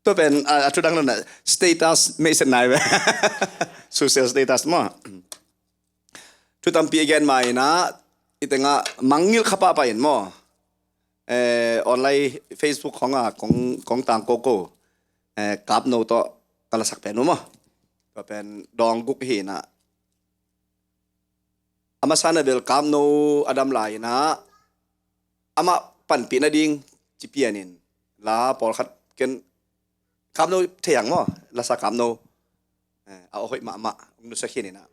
ตัวเป็นชุดดังนั้นนะ status ไม่เสนไหน social status มั้งชุดตั้มปีแกนใหม่นะอีแต่งะมังงิลขับไปเห็นมั้งออนไลน์ Facebook ของต่างโกโก้กราบโนโตกาลสักเป็นมั้งก็เป็นดองกุกหินะอามาสานเบลกราบโนอดัมไลนะอามาปั่นปีนาดิงจิเปียนินลาปอลขัดเกนกราบโนเทียงมั้งลาสักกราบโนเอาหอยมานุสกินินะ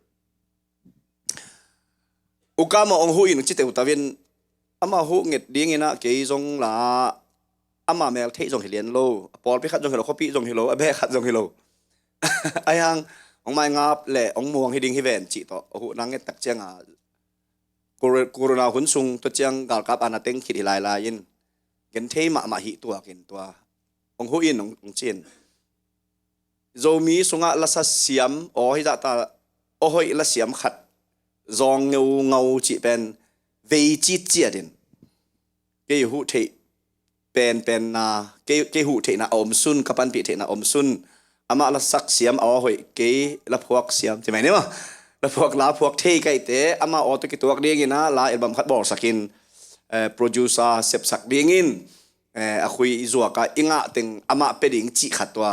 อุกามาองหุยนจิตเตอุตาวินอามาหุเงดดิ้งนะเกยจงลาอามาเมลเทจงเฮเลียนโลปอลไปขัดจงเฮโลคอปีจงเฮโลอเบขัดจงเฮโลไอ้ยังองไม่งับแหละองมวงให้ดิ้งให้แวนจิตต่อหุนังเงตักเจียงกูรณาหุนซุงตัวเจียงกาลกับอนาเต็งคิดลายลายินเกินเทมาหิตัวกินตัวองหุอินองเจียนโจมีสุงะลัสเสียมโอให้จัตตาโอให้ลัสเสียมขัดจองเงาจีเป็นเวจิตเจียดินเกยหูเทเป็นนาเกยหูเทนาอมซุนกับปันปีเทนาอมซุนอามาละสักเสียมเอาหอยเกยละพวกเสียมใช่ไหมเนี่ยมั้งละพวกลาพวกเทไกเตะอามาออตุกิตัวเดียงินะลาเอลบัมขัดบอลสักินโปรดิวเซอร์เสพสักเดียงินคุยอิจวกะอิงะติงอามาเป็นดิ่งจีขัดตัว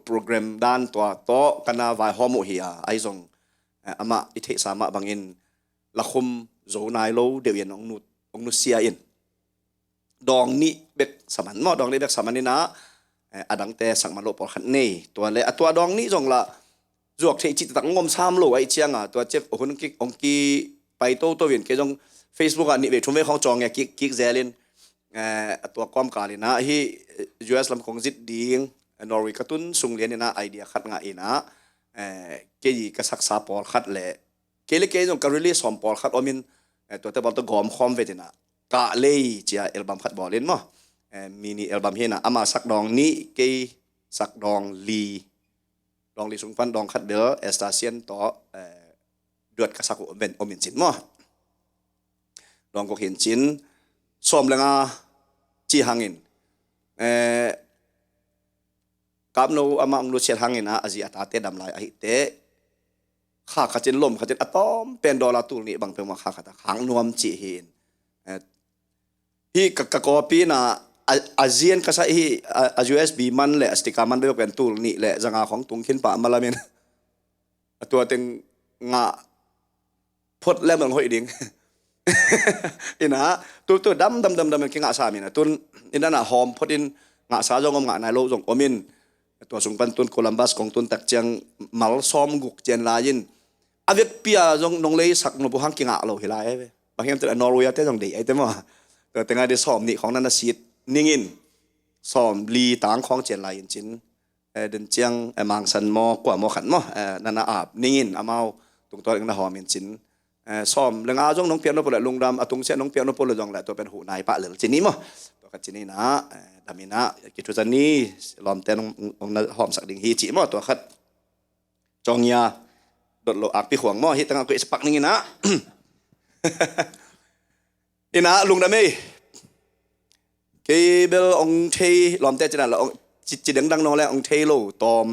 โปรแกรมด้านตัวโตกันนาไวฮอร์โมเฮียไอซงอามาอิเทสามะบางอินละคุมโจนายโลเดียวยันองนุเซียอินดองนี่เบกสมันมอดองนี่เบกสมันนี่นะอดังแต่สังมาโลปอขันนี่ตัวเละตัวดองนี่จงละจวกเทจิตตังงมซ้ำโลไอเชียงอ่ะตัวเจ็บคนองกีไปโตเวียนเกจง Facebook อ่ะนี่เวทุมเวของจองไงกิกเซลินตัวก้อมกาลินะที่ US ลำคงจิตดีงนอร์วีกระตุ้นสุงเลียนนี่นะไอเดียขัดงาอินะเกยกษักษาปอลขัดเละเกลิเกจงการีลีสอมปอลขัดอมินตัวเตบอลตัวกอมคอมเวตินะกะเลยจีอัลบั้มขัดบอลเล่นมั้งมินิอัลบั้มเฮนะอามาสักดองนี้เกยสักดองลีสุงฟันดองขัดเบลเอสตาเซียนต่อเดือดกษักอมินจินมั้งดองก็เห็นจินซ้อมแล้วงาจีหังอินกับโนอามาองนุเชียหังอินนะอาเซียตาเตดำลายอาฮิเตข้าขัดจินลมขัดจินอะตอมเป็นดอลลาร์ตูนี่บางเป็นมาข้าขัดหางนวมจีเห็นที่กะกอปีน่ะอาเซียนก็ใช่ที่USB มันแหละสติกามันเป็นตูนี่แหละจังอาของตุงขินปะมาละเมนตัวเต็งงะพดแล้วมันหอยดิ่งอินะตัวดำมันกินงะสามีนะตัวอินะน่ะหอมพอดินงะสาจงงะนายโลจงอมินตัวสงปันตุนโคลัมบัสของตุนตักเจียงมัลซอมกุกเจนลายินอาเวกเปียจงนงเลยสักนบุหังกินงะโลหิลายไปบางทีตัวนอร์เวย์เต้จงดีไอเต้มาตัวแต่งานได้ซ้อมนี่ของนันทศิษย์นิ่งินซ้อมลีต่างของเจนลายินจินเดินเจียงมังสันมอกว่าหมอขันมอนันอาบนิ่งินอามาตรงตัวเองนะหอมินจินซ้อมเรื่องอาจงน้องเปียโนโปลลุงดำตุงเสียน้องเปียโนโปลจงแหละตัวเป็นหูนายปะเหลือจินนี้มั้งตัวกับจินนี้นะดามินะกิจจันนี้ลอมเต้นองหอมสักดิ่งฮีจิมั้งตัวขัดจงยาโดดโลอักปีขวางมั้งฮิตตั้งกุยสปักนิ่งนะอินะลุงดำไม่เกเบลองเทลอมเต้จะนั่นละจิตดังน้องแล้วองเทโลตอม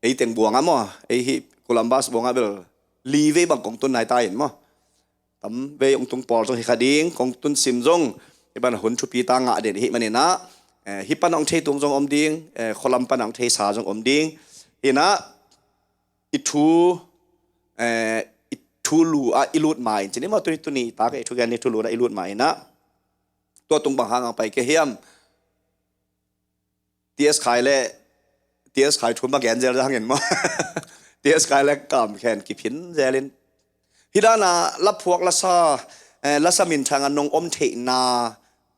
ไอเต็งบวงอ่ะมั้งไอฮิโคลัมบัสบวงอ่ะเบลลีเวบังของตุนนายตายเห็นมั้งตั้มเวองตุงปอลตรงฮิคาดิงของตุนซิมจงไอบ้านหุ่นชุปีตังอ่ะเด่นฮิมันเนี่ยนะฮิปันองเทตุงจงอมดิงโคลัมปันองเทสาจงอมดิงเห็นนะอิทูลูอิลูดไมน์ทีนี้มาตัวนี้ตาก็อิทูกันอิทูลูอิลูดไมน์นะตัวตรงบางหางไปเกี่ยมเทียสขายทุนมาแกนเจริญเห็นมั้ยเทียสขายเล่กำแขนกิพินเจริญฮิดานารับพวกละซามินทางนงอมเทนา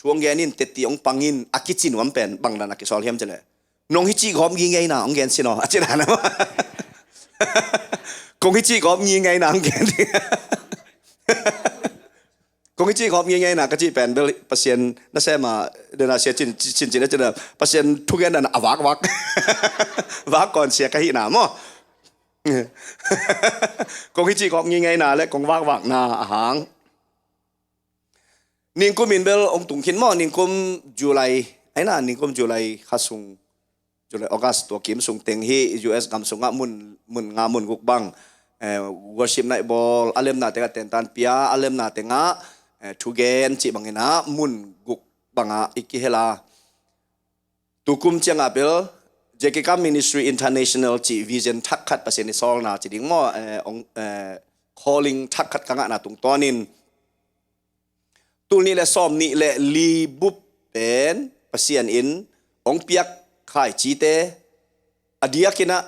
ช่วงแกนินเตติองปังอินอากิจินวันเป็นบางดานักสอลเฮียมเจเลยนงฮิจิกอมยิงไงนะองแกนสินะอาจารย์นะคงฮิจิกอมยิงไงนะองแกนคงที่ขอบยังไงนะก็ที่เป็นpasienนั่นใช่มาเดินอาเซียจินนั่นจะเดินpasienทุกอย่างนั่นวักก่อนเสียก็หินามอคงที่ขอบยังไงนะและคงวักนาอาหารนิ่งกุมินเบลองตุงขินมอนิ่งกุมจุไลไอ้น่ะนิ่งกุมจุไลข้าซุง July August to kim sung teng hi US gam sunga mun nga mun guk bang worship night ball alem na tenga tentan pia alem na tenga thugen chi bangina mun guk banga ikihela tukum chiang apel JKK Ministry International chi vision thakhat paseni sol na chi ding mo calling thakhat kanga na tung tonin tulni le som ni le li bup pen pasian in ong piak khai chi te adia kina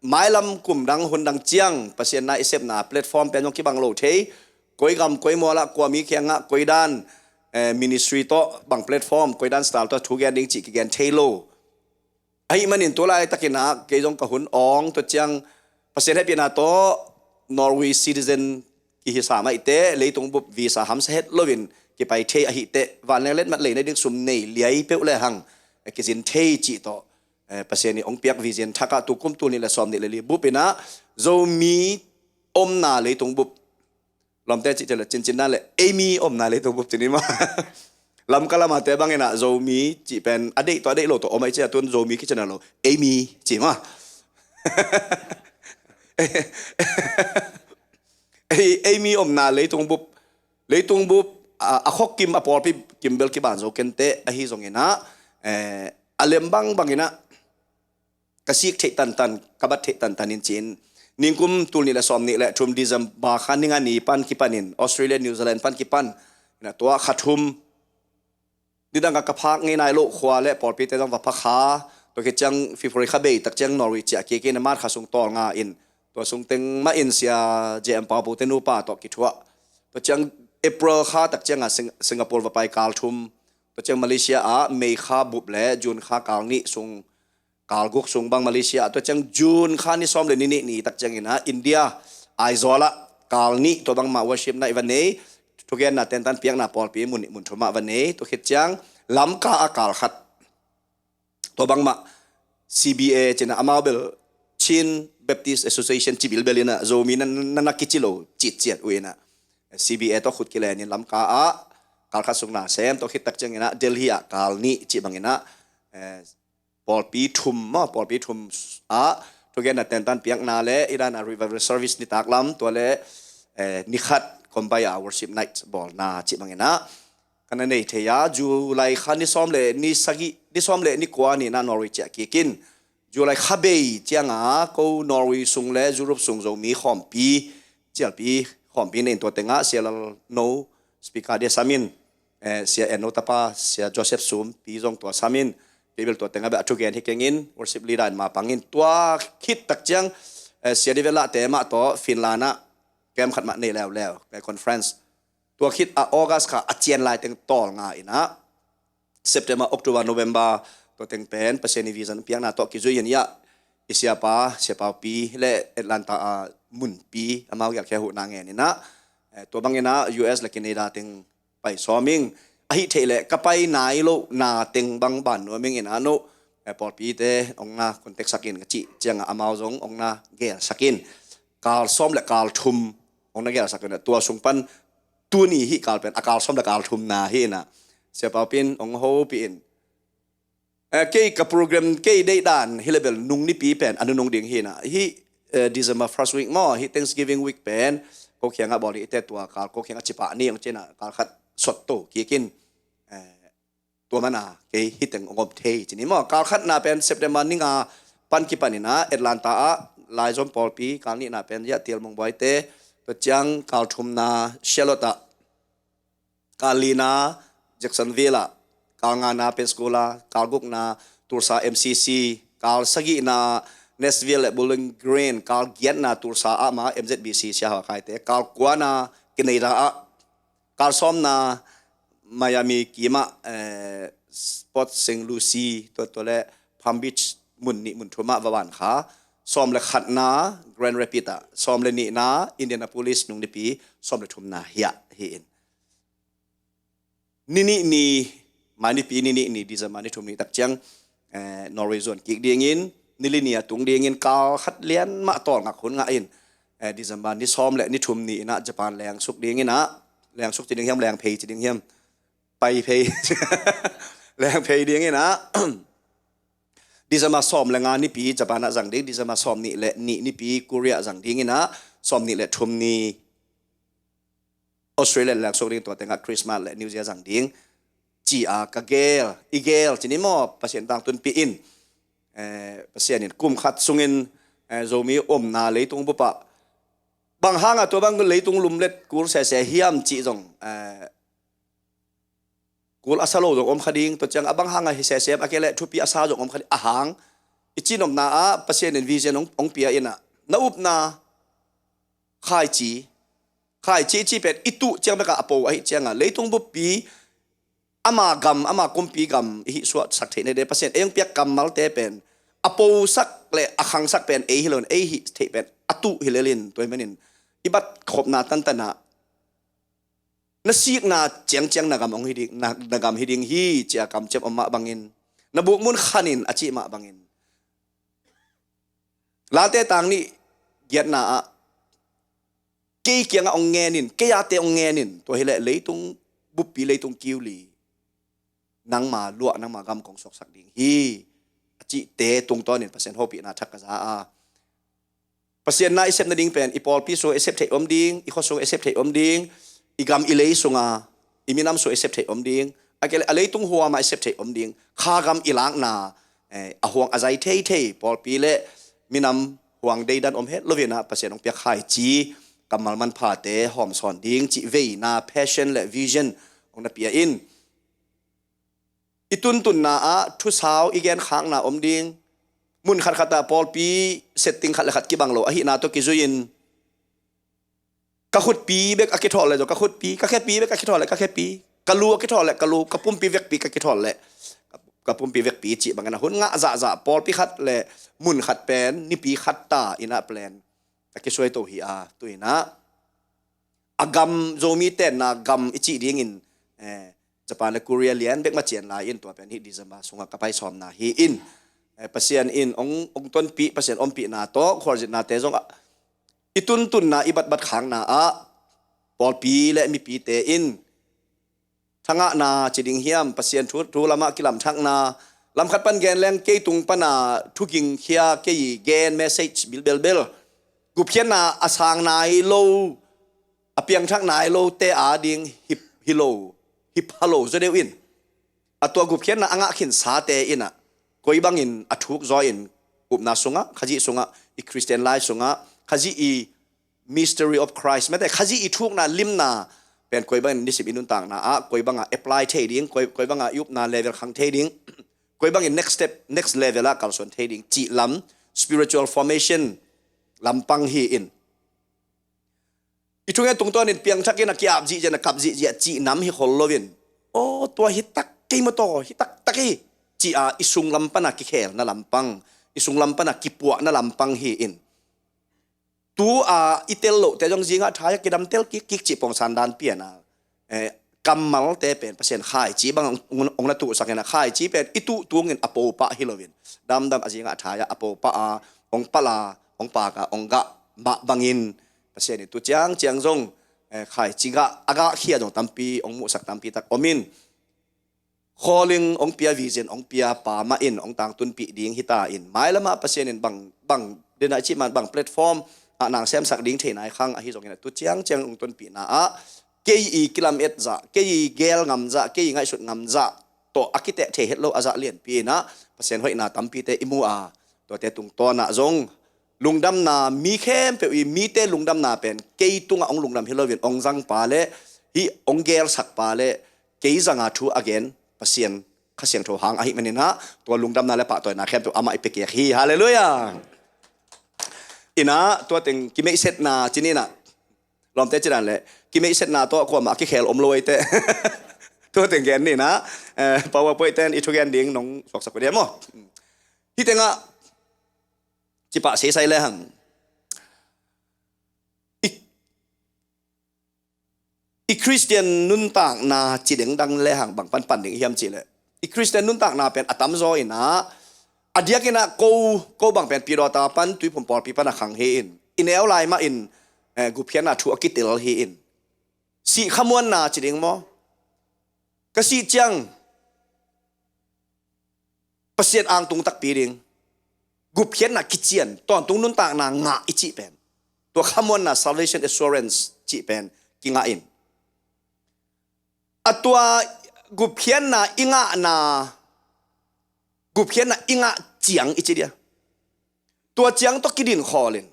mailam kum dang hundang chiang pasien na isep na platform pen yong ki bang lo thei koi gam koi mola kwa mi khenga koi dan ministry to bang platform koi dan style to thugen ding chi ki gen thailo ai manin to lai takina ke jong ka hun ong to chiang pasien he pina to Norway citizen ki hisama ite leitung bup visa ham se het lovin ki pai thei a hi te van let mat le na ding sum nei liai pe le hang ki jin thei chi to pasien ni ong piak vision thaka tu kum tu ni le som ni le li bupina zo mi om na leitung bup lam te chi te le chin chin na le amy om na leitung bup ni ma lam kala ma te bang ena zo mi chi pen ade to ade lo to omai che tun zo mi ki chana lo amy chi ma amy om na leitung bup a khok kim a por pi kimbel ki ban zo kente a hi zong ena alem bang bangina kasik thei tan kabat thei tan in chin ningkum tulni la som ni la thum dizam ba khaninga ni pan ki panin Australia New Zealand pan ki pan na to khathum didang ka phak ngai nai lo khwa le por pi te dang va pha kha to ke chang February kha be tak chang Norway cha ke ke na mar khasung tol nga in to sung teng ma in sia jm pa bu te nu pa to ki thua to chang April kha tak chang Singapore va pai kal thum to chang Malaysia a Mei kha bup le June kha kal ni sung kal guk sung bang Malaysia to chang June kha ni som le ni tak chang ina India Aizola kal ni to bang ma worship na ivan nei to gen na ten tan piang na por pi mun thuma van nei to khit chang lam ka akal khat to bang ma CBA chena amabel Chin Baptist Association chibil belina zo mi na kichilo chit uena CBA to khut kile ni lam ka a kal khat sung na sem to khit tak chang ina Delhi a kal ni chi bangina Paul P thum a to gen na ten tan piang na le iran a revival service ni taklam to le ni khat kombaya worship night ball na chi bangina kana nei theya July khani som le ni sagi ni som le ni kwa ni na Norway cha kikin July khabe chianga ko Norway sung le Europe sung zo mi khom pi chial pi khom pi nen to tenga sial no speaker de samin sia eno tapa sia Joseph Sum pi jong to samin people to tenga ba thugen hikengin worship leader ma pangin tua khit tak chang sia devela tema to Finlanda kem khat ma nei lew pe conferenceตัวคิดออกัสค่ะอาเจียนลายเต็งตอลงาอินะ September October November ตัวเต็งเป็นเปอร์เซ็นต์วีซันเพียงนาตัวกิจุยันยะอิเสียปาปีและแอตแลนตามุนปีอามาอยากแค่หูนางเงินนะตัวบางเงินนะ US และแคนาดาเต็งไปซ้อมิงอาฮิเทเลก็ไปไหนโลนาเต็งบางบ้านว่ามิงเงินนะโนปอลปีเตองนาคนเท็กซักินกจิเจียงอามาจงองนาเกลสักินการซ้อมและการทุมองนาเกลสักินตัวสุงปันตัวนี้ฮิกาลเป็นอากาศสมดักาลทุมนาฮินะเสียเปล่าเป็นองโฮปีนเกี่ยกับโปรแกรมเกี่ยได้ด้านฮิเลเบลนุ่งนี่ปีเป็นอนุนงดิ่งฮินะฮิDecember first weekมั้งฮิ Thanksgiving week เป็นก็เขียนกับบริเตตัวกาลก็เขียนกับจิปะนี่อย่างเช่นกาลขัดสดโตเกี่ยกินตัวมันอ่ะเกี่ยฮิตงองบเทจีนี่มั้งกาลขัดน่าเป็น September นี่งาปันกี่ปันนี่นะแอตแลนตาลายจอมปอลปีกาลนี่น่าเป็นยะเตียลมงบอยเตตัวจังกาลทุมนาเชลตากาลีนาแจ็คสันวิลล์กาลงานาเพนสโกลากาลกุกนาตูร์ซา MCC กาลสกีนาเนสวิลล์บูลิงกรีนกาลเกียนนาตูร์ซาอามา MZBC เชียร์ฮะใครเตะกาลกัวนากินเนรา กาลซ้อมนาไมอามีกีมาสปอร์ตเซนต์ลูซีตัวเล่พัมบิชมุนทุมะวะวันขาซ้อมเลขัดนาแกรนด์แรปิดซ้อมเลนี่นาอินเดียนาโพลิสนุ่งดิปีซ้อมเลทุมนาเฮียเห็นนี่มานี่ปีนี่ดิจะมานี่ทุมนี่ตักจังนอร์เวย์ส่วนกิกเดียงินนี่ลิเนียตุงเดียงินกาลขัดเลี้ยนมาต่องักคนงาอินดิจะมานี่ซ้อมเลนี่ทุมนี่นะญี่ปุ่นแรงสุกเดียงินนะแรงสุกจีดิงเฮียมแรงเพย์จีดิงเฮียมไปเพย์แรงเพย์เดียงินนะ di sama som lenga ni pi Japan zang ding di sama som ni le ni pi Korea zang ding ina som ni le thum ni Australia lak so ring to tenga Christmas le New Year zang ding chi a ka gel igel chini mo pasien tang tun pi in pasien in kum khat sungin zomi om na leitung bu pa bang hanga to bang leitung lumlet kur se hiam chi jong kul asalo jong om khading to chang abang hanga hi se akele thupi asa jong om khadi ahang ichinom na a pasien in vision ong pia ina na up na khai chi pet itu chang ba ka apo ai chang a leitung bu pi ama kumpi gam hi suat sak the de pasien eng piak kamal te pen apo sak le akhang sak pen e hilon e hi the pen atu hilelin toy manin ibat khop na tan tana na sik na chang na gam ong hi ding na gam hi ding hi cha kam chep amma bangin na buk mun khanin achi ma bangin late tang ni giat na a ke kyang ong ngenin ke ya te ong ngenin to hele leitung bupi leitung kiuli nang ma lua nang ma gam kong sok sak ding hi achi te tung to nin pasien hopi na thak ka za a pasien na isep na ding pen ipol pi so isep the om ding I kho so isep the om ding igam ilei sunga iminam so isep the om ding akele alei tung huwa ma isep the om ding kha gam ilang na a huang azai the pol pi le minam huang dei dan om het lovina pasien ong pia khai chi kamal man pha te hom son ding chi vei na passion le vision ong na pia in itun na a thu sao igen khang na om ding mun khat khata pol pi setting khat le khat ki banglo a hi na to ki zuin ka khut pi bek a ki thol le ka khut pi ka khet pi bek a ki thol le ka khet pi ka lu ki thol le ka lu ka pum pi vek pi ka ki thol le ka pum pi vek pi chi bangana hun nga za pol pi khat le mun khat pen ni pi khat ta ina plan ta ki soi to hi a tuina agam zomi ten na gam ichi ding in Japan le Korea lian bek ma chen la in to pen hi dizama sunga kapai som na hi in pasien in ong ton pi pasien om pi na to khorjit na te jong itun na ibat bat khang na a pol pi le mi pi te in thanga na chiding hiam pasien thu lama kilam thak na lam khat pan gen leng ke tung pana thuking khia ke gen message bel gu phian na asang nai lo apiang thak nai lo te a ding hip hilo hip halo zodeu in atwa gu phian na anga khin sa te ina koi bangin athuk zo in upna sunga khaji sunga I Christian life sunga khaji I mystery of Christ mate khaji I thuk na lim na pen koi bang nisip inun tang na a koi banga apply thading koi banga yup na level khang thading koi bangin next level a kalson thading chi lam spiritual formation lampang hi in itunga tungton in piang thakin akiap ji jana kap ji chi nam hi hollovin o to hi tak ke mo to hi tak taki chi a isung lampana ki khel na lampang isung lampana ki puwa na lampang hi in tu a itello te jong jinga thaya kidam tel ki chi pong sandan piana kamal te pen pasien khai chi bang ong na tu sakena khai chi pen itu tuangin apo pa hilovin dam ajinga thaya apo pa a ong pala ong pa ka ong ga ba bangin pasien tu chiang jong khai chiga aga khia jong tampi ong mu sak tampi tak omin calling ong pia vision ong pia pa ma in ong tang tun pi ding hita in mai lama pasien in bang dena chi man bang platform nang sem sak ding the nai khang a hi jong ina tu chiang ong tun pi na a ke I kilam et za ke I gel ngam za ke I ngai sut ngam za to akite the het lo aza lien pi na pasien hoi na tampi te imu a to te tung to na jong lungdam na mi khem pe mi te lungdam na pen ke tunga ong lungdam hilovin ong jang pa le hi ong gel sak pa le ke zanga thu again pasien khasiang tho hang a hi manin ha to lungdam na le pa to na khem to ama ipeke hi hallelujah ina to teng kimei set na chinina lom te chiran le kimei set na to ko ma ki khel om loi te to teng gen ni na powerpoint ten itu gen ding nong sok sak dia mo hi tenga chipa se sai le hang I Christian nun tak na chideng dang le hang bang pan ding hiam chi le I Christian nun tak na pen atam zo ina adia kina ko bang pen pirota pan tui pom por pi pan khang he in inel lai ma in gu phian na thu akitil he in si khamuan na chideng mo kasi chiang pasien ang tung tak piring gup hian na kitchen ton tung nun tak na nga ichi pen to khamon na salvation assurance chi pen kinga in atwa gup hian na inga chiang ichi dia tua chiang to kidin kholin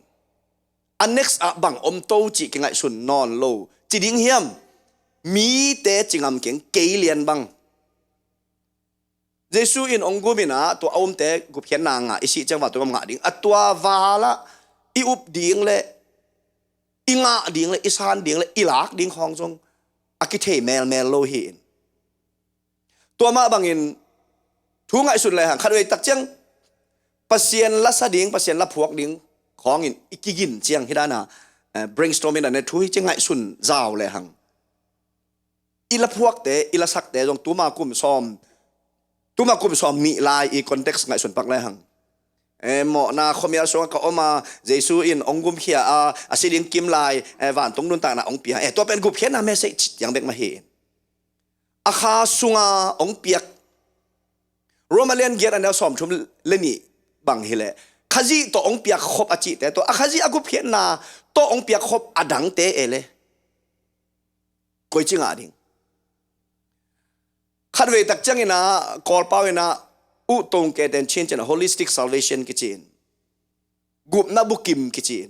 an next a bang om to chi kinga sun non lo chi ding hiam mi te chingam keng keilian bang Jesu in ongumina to om te gup hian na nga isi changwa to nga ding atwa wala I up ding le inga ding le isan ding le ilak ding khong jong akithe mel lo hin to ma bangin thu ngai sun le hang khatwei tak chang pasien la sa ding pasien la phuak ding khong in ikigin chiang hidana brainstorming na thu hi chengai sun zaw le hang ila phuak te ila sak te jong tuma kum som mi lai I context ngai sun pak le hang mo na khomial so ka oma Jesu in ongum khia a asidin kim lai van tung nun ta na ong pia to pen gup hian na message yang bek ma he akha sunga ong piak Romalian get and som thum leni bang hile khaji to ong piak khop achi te to akhaji agup hian na to ong piak khop adang te ele koi chinga ding khatwei tak changina kol pawina u tong ke den chin chen holistic salvation kitchen gup na bukim kitchen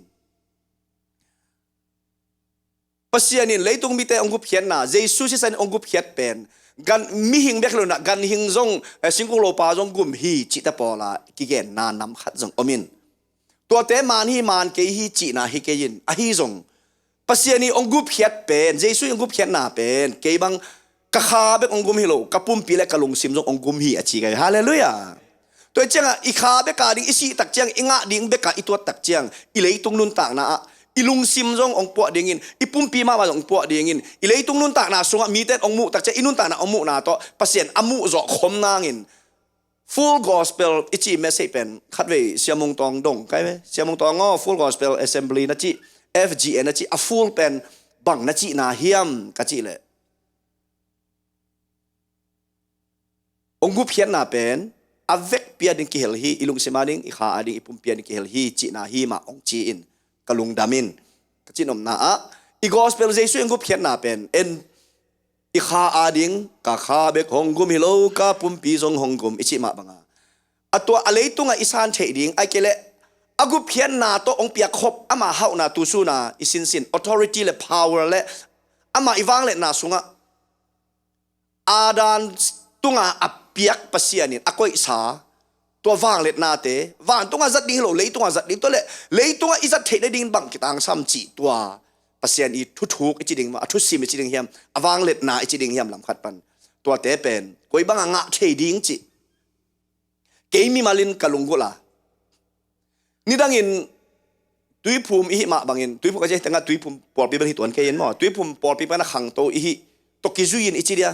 pasianin leitung mi te ongup hian na Jesu si san ongup hiat pen gan mi hing bek lo na gan hing jong singkung lo pa jong gum hi chi ta pola ki gen na nam khat jong omin to te man hi man ke hi chi na hi ke yin a hi jong pasiani ongup hiat pen Jesu ongup hiat na pen ke bang ka kha bek ongum hi lo kapum pi le kalung sim jong ongum hi a chi ga hallelujah to changa I kha be ka ding isi tak chang inga ding be ka itwa tak chang I leitung nun tak na ilung sim jong ong po dingin ipumpi ma ong po dingin ileitung nun tak na sunga mitet ong mu tak cha inun tak na ong mu na to pasien amu zo khom nangin full gospel ichi message pen khatwei siamung tong dong kai be siamung tong ngo full gospel assembly na chi FGN na chi a full pen bang na chi na hiam ka chi le ong gu phian na pen avek pia ding ki hel hi ilung simading I kha ading ipum pia ding ki hel hi chi na hi ma ong chi in kalung damin kachinom na I gospel Jesu enggup hian na pen en I kha ading ka kha be hongum hilo ka pumpi jong hongum ichi ma banga atwa aleitunga isan the ding ai kele agup hian na to ong pia khop ama hau na tu su na isin sin authority le power le ama iwang le na sunga adan tunga apiak pasianin akoi sa to wang let na te wang tunga zat ding lo leitunga zat ding to le leitunga izat the ding bang kitang sam chi tua pasian I thu thuk ichi ding ma thu sim ichi ding hiam awang let na ichi ding hiam lam khat pan tua te pen koi banga nga the ding chi keimi malin kalungula nidangin tuipum I ma bangin tuipum ka je tanga tuipum por pi ban hi tuan ke yen mo tuipum por pi ban khang to I to kizuin ichi dia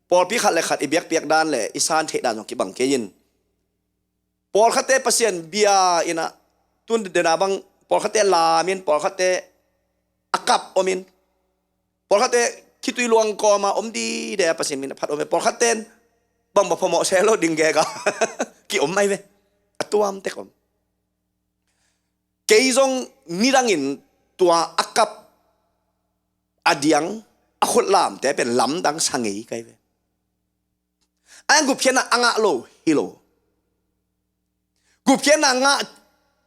por pi khat le khat I biak dan le isan the dan ki bang ke yin por khate pasien bia ina tun de na bang por khate la min por khate akap omin por khate kitui luang ko ma om di de pasien min phat om por khaten bang ba phomo selo ding ge ka ki om mai ve atuam te kom keizong nirangin tua akap adiang akhut lam te pen lam dang sangi kai ve ang gu phiana anga lo hilo gu phiana nga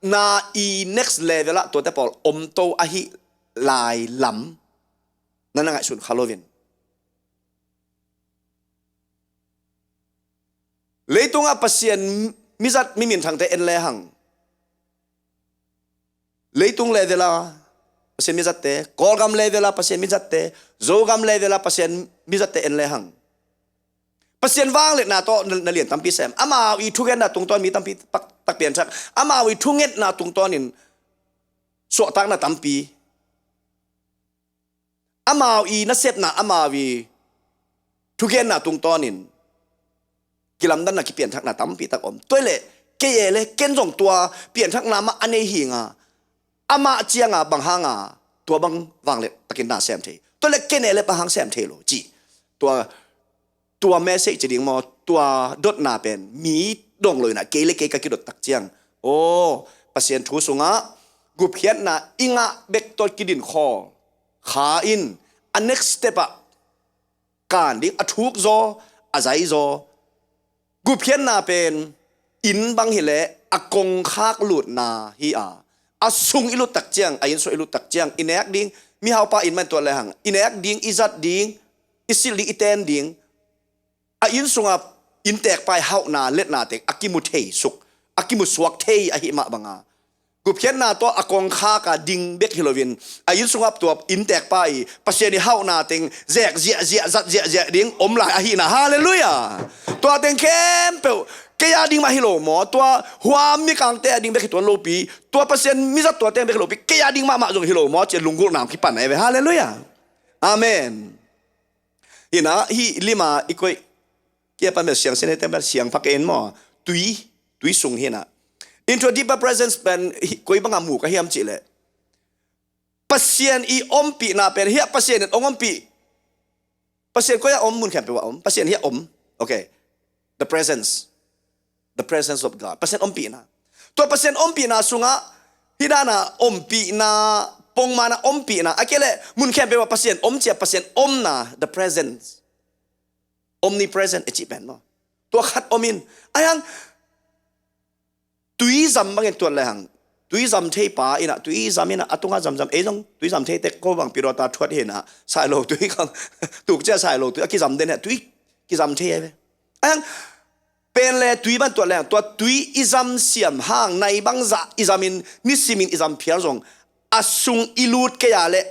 na I next level la to te pol om to a hi lai lam na nga sun Halloween leitunga pasien mizat mimin thang te en le hang leitung level la pasien mizat te kolgam level la pasien mizat te zogam level la pasien mizat te en le hang pasien wang le na to na lian tampi sem ama I thugen na tung ton mi tampi tak pian chak ama wi thunget na tung ton in so tak na tampi ama I na sep na ama wi thugen na tung ton in kilam dan na ki pian thak na tampi tak om toile ke ele ken jong tua pian thak na ma ane hi nga ama chianga bang hanga tua bang wang le takin na sem the toile ken ele pa hang sem the lo ji tua message ding mo ตัวดดนาเป็นมีดงเลยนะเกลิเกกะกิดตักเจียงโอ้ปัสเซียนทูสุงะกุเพียนนะอิงะเบกตัวกิดินคอขาอินอัน next step การดิอทุกโซอาใจโซกุเพียนนาเป็นอินบังเฮเลอากงคากหลุดนาฮีอาสุงอิลุตักเจียงอายินโซอิลุตักเจียงอินเอกดิงมีเฮาปาอินมันตัวเลยหังอินเอกดิงอิจัดดิงอิสิลิอิเตนดิงอายินสุงะอินแตกไปเฮานาเล็ดนาเตกอากิมุเทสุกอากิมุสวกเทอหิมะบังกุเพียนนาตัวอากงคากาดิงเบกฮิโลวินอายินสุงะตัวอินแตกไปปัสเซนิเฮานาเตงแจกเจียเจียจัดเจียเจียดิงอมลายอหินาฮาเลลูยาตัวเตงเข้มเปกยาดิงมาฮิโลหมอตัวหัวมีกางเตะดิงเบกตัวโลปีตัวเปอร์เซ็นต์มิจัดตัวเตงเบกโลปีกยาดิงมาจงฮิโลหมอเจลุงกุนามคิปันไอเวฮาเลลูยาอาเมนฮินะฮิลิมาอีกวยเกี่ยปันเบเสียงเสนเตมเบเสียงพักเอ็นหมอตุยสุงฮินะ into a deeper presence เป็นกวยบังอามูกะเฮียมจิเลเปอร์เซ็นต์อีอมปีนาเป็นเฮียเปอร์เซ็นต์อมปีเปอร์เซ็นต์ก็ยาอมมุนแข็งไปว่าอมเปอร์เซ็นต์เฮียอมโอเค the presence of God เปอร์เซ็นต์อมปีนาตัวเปอร์เซ็นต์อมปีนาสุงะฮิดานาอมปีนาปงมานาอมปีนาอะเกเลมุนแข็งไปว่าเปอร์เซ็นต์อมเจียเปอร์เซ็นต์อมนา the presence omnipresent เอจิเป็นเนาะตัวขัดอมินไอ้ยังตุยจำบางอย่างตัวอะไรหังตุยจำเทป่าอินะตุยจำอินะอัตุงะจำเอ้ยต้องตุยจำเทเต็กก็บางปีรอตาทวดเห็นนะสายโลตุยกันถูกเจ้าสายโลตุยกิจำเด่นเนี่ยตุยกิจำเทไปไอ้ยังเป็นเลยตุยบ้านตัวอะไรตัวตุยอิจำเสียมห่างในบางจะอิจำมินนิสิมินอิจำเพียร์จงอาสุงอิลูดเกียเลย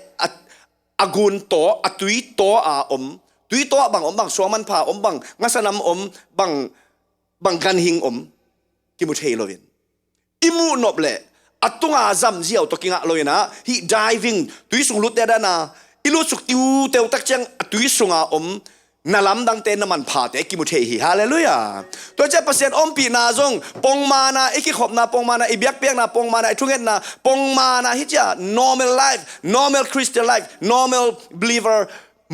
อากุนโตอาตุยโตอาอมตุยโตบางบางสวงมันผ่าบางงัสนำบางกันหิงกิมุเทโลวินอิมูนบเลอัตุงอาซัมเจียวตกิงะลอยนะฮีdivingตุยสุงลุดเดดานาอิลุสุกติวเตวตักจังตุยสุงอานาลัมดังเตนมันผ่าเตกิมุเทฮีฮาเลลูยาตัวเจ้าเปอร์เซ็นต์ปีนาจงปงมานาไอคิขบนาปงมานาไอเบียกเปียกนาปงมานาไอทุเงนนาปงมานาฮิจ้า normal life normal Christian life normal believer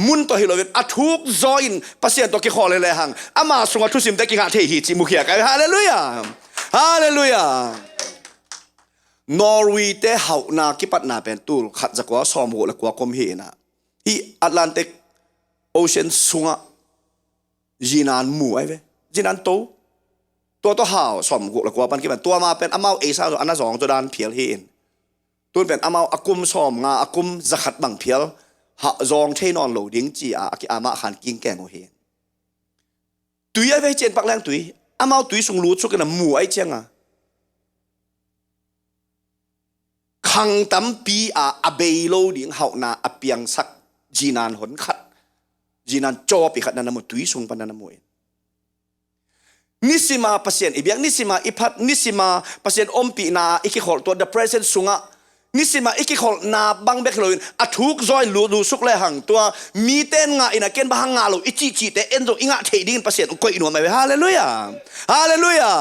มุนตัวฮิโลวินอัทุกจอยน์เปอร์เซ็นต์ตัวกิขอเลยหังอามาสุงอาทุสิมเตกิงะเทฮีจิมุเขียกันฮาเลลูยาฮาเลลูยานอร์วีเตะเฮานากิปัตนาเป็นตูขัดจากว่าซอมโหและกว่าคมเฮนะอีแอตแลนติกโอเชียนสุงะจีนานหมู่ไอ้เว้จีนานโตตัวเฮาซอมโหและกว่าปันกิปันตัวมาเป็นอามาเอซ่าอันนั้นสองตัวด้านเพียลเฮนตัวเป็นอามาอากุมซอมงาอากุมจะขัดบังเพียลหะจองเทนอนโหลดิ้งจีอามาขันกิงแกงโอเฮนตุยไอ้เว้เจนปักแรงตุยอามาตุยสุงรู้ชุกันหมู่ไอ้เจียงขังตั้มปีอาเบยโลดิ้งเฮานาอเปียงสักจีนานหนขัดจีนานจอปีขัดนันนมุตุยสุงปันนันนมุยนิสิมาเปอร์เซ็นต์อีเบียงนิสิมาอีพัดนิสิมาเปอร์เซ็นต์อมปีนาอีกขอตัว the present สุงะนิสิมาอีกขอนาบังเบกโลอินอัทุกจอยลูสุกเลยหังตัวมีเต้นงาอินะเกนบังงาโลอิจิเตเอ็นโดอิงะเทดิ้งเปอร์เซ็นต์ก็อินหัวไม่ฮาเลลูยาฮาเลลูยา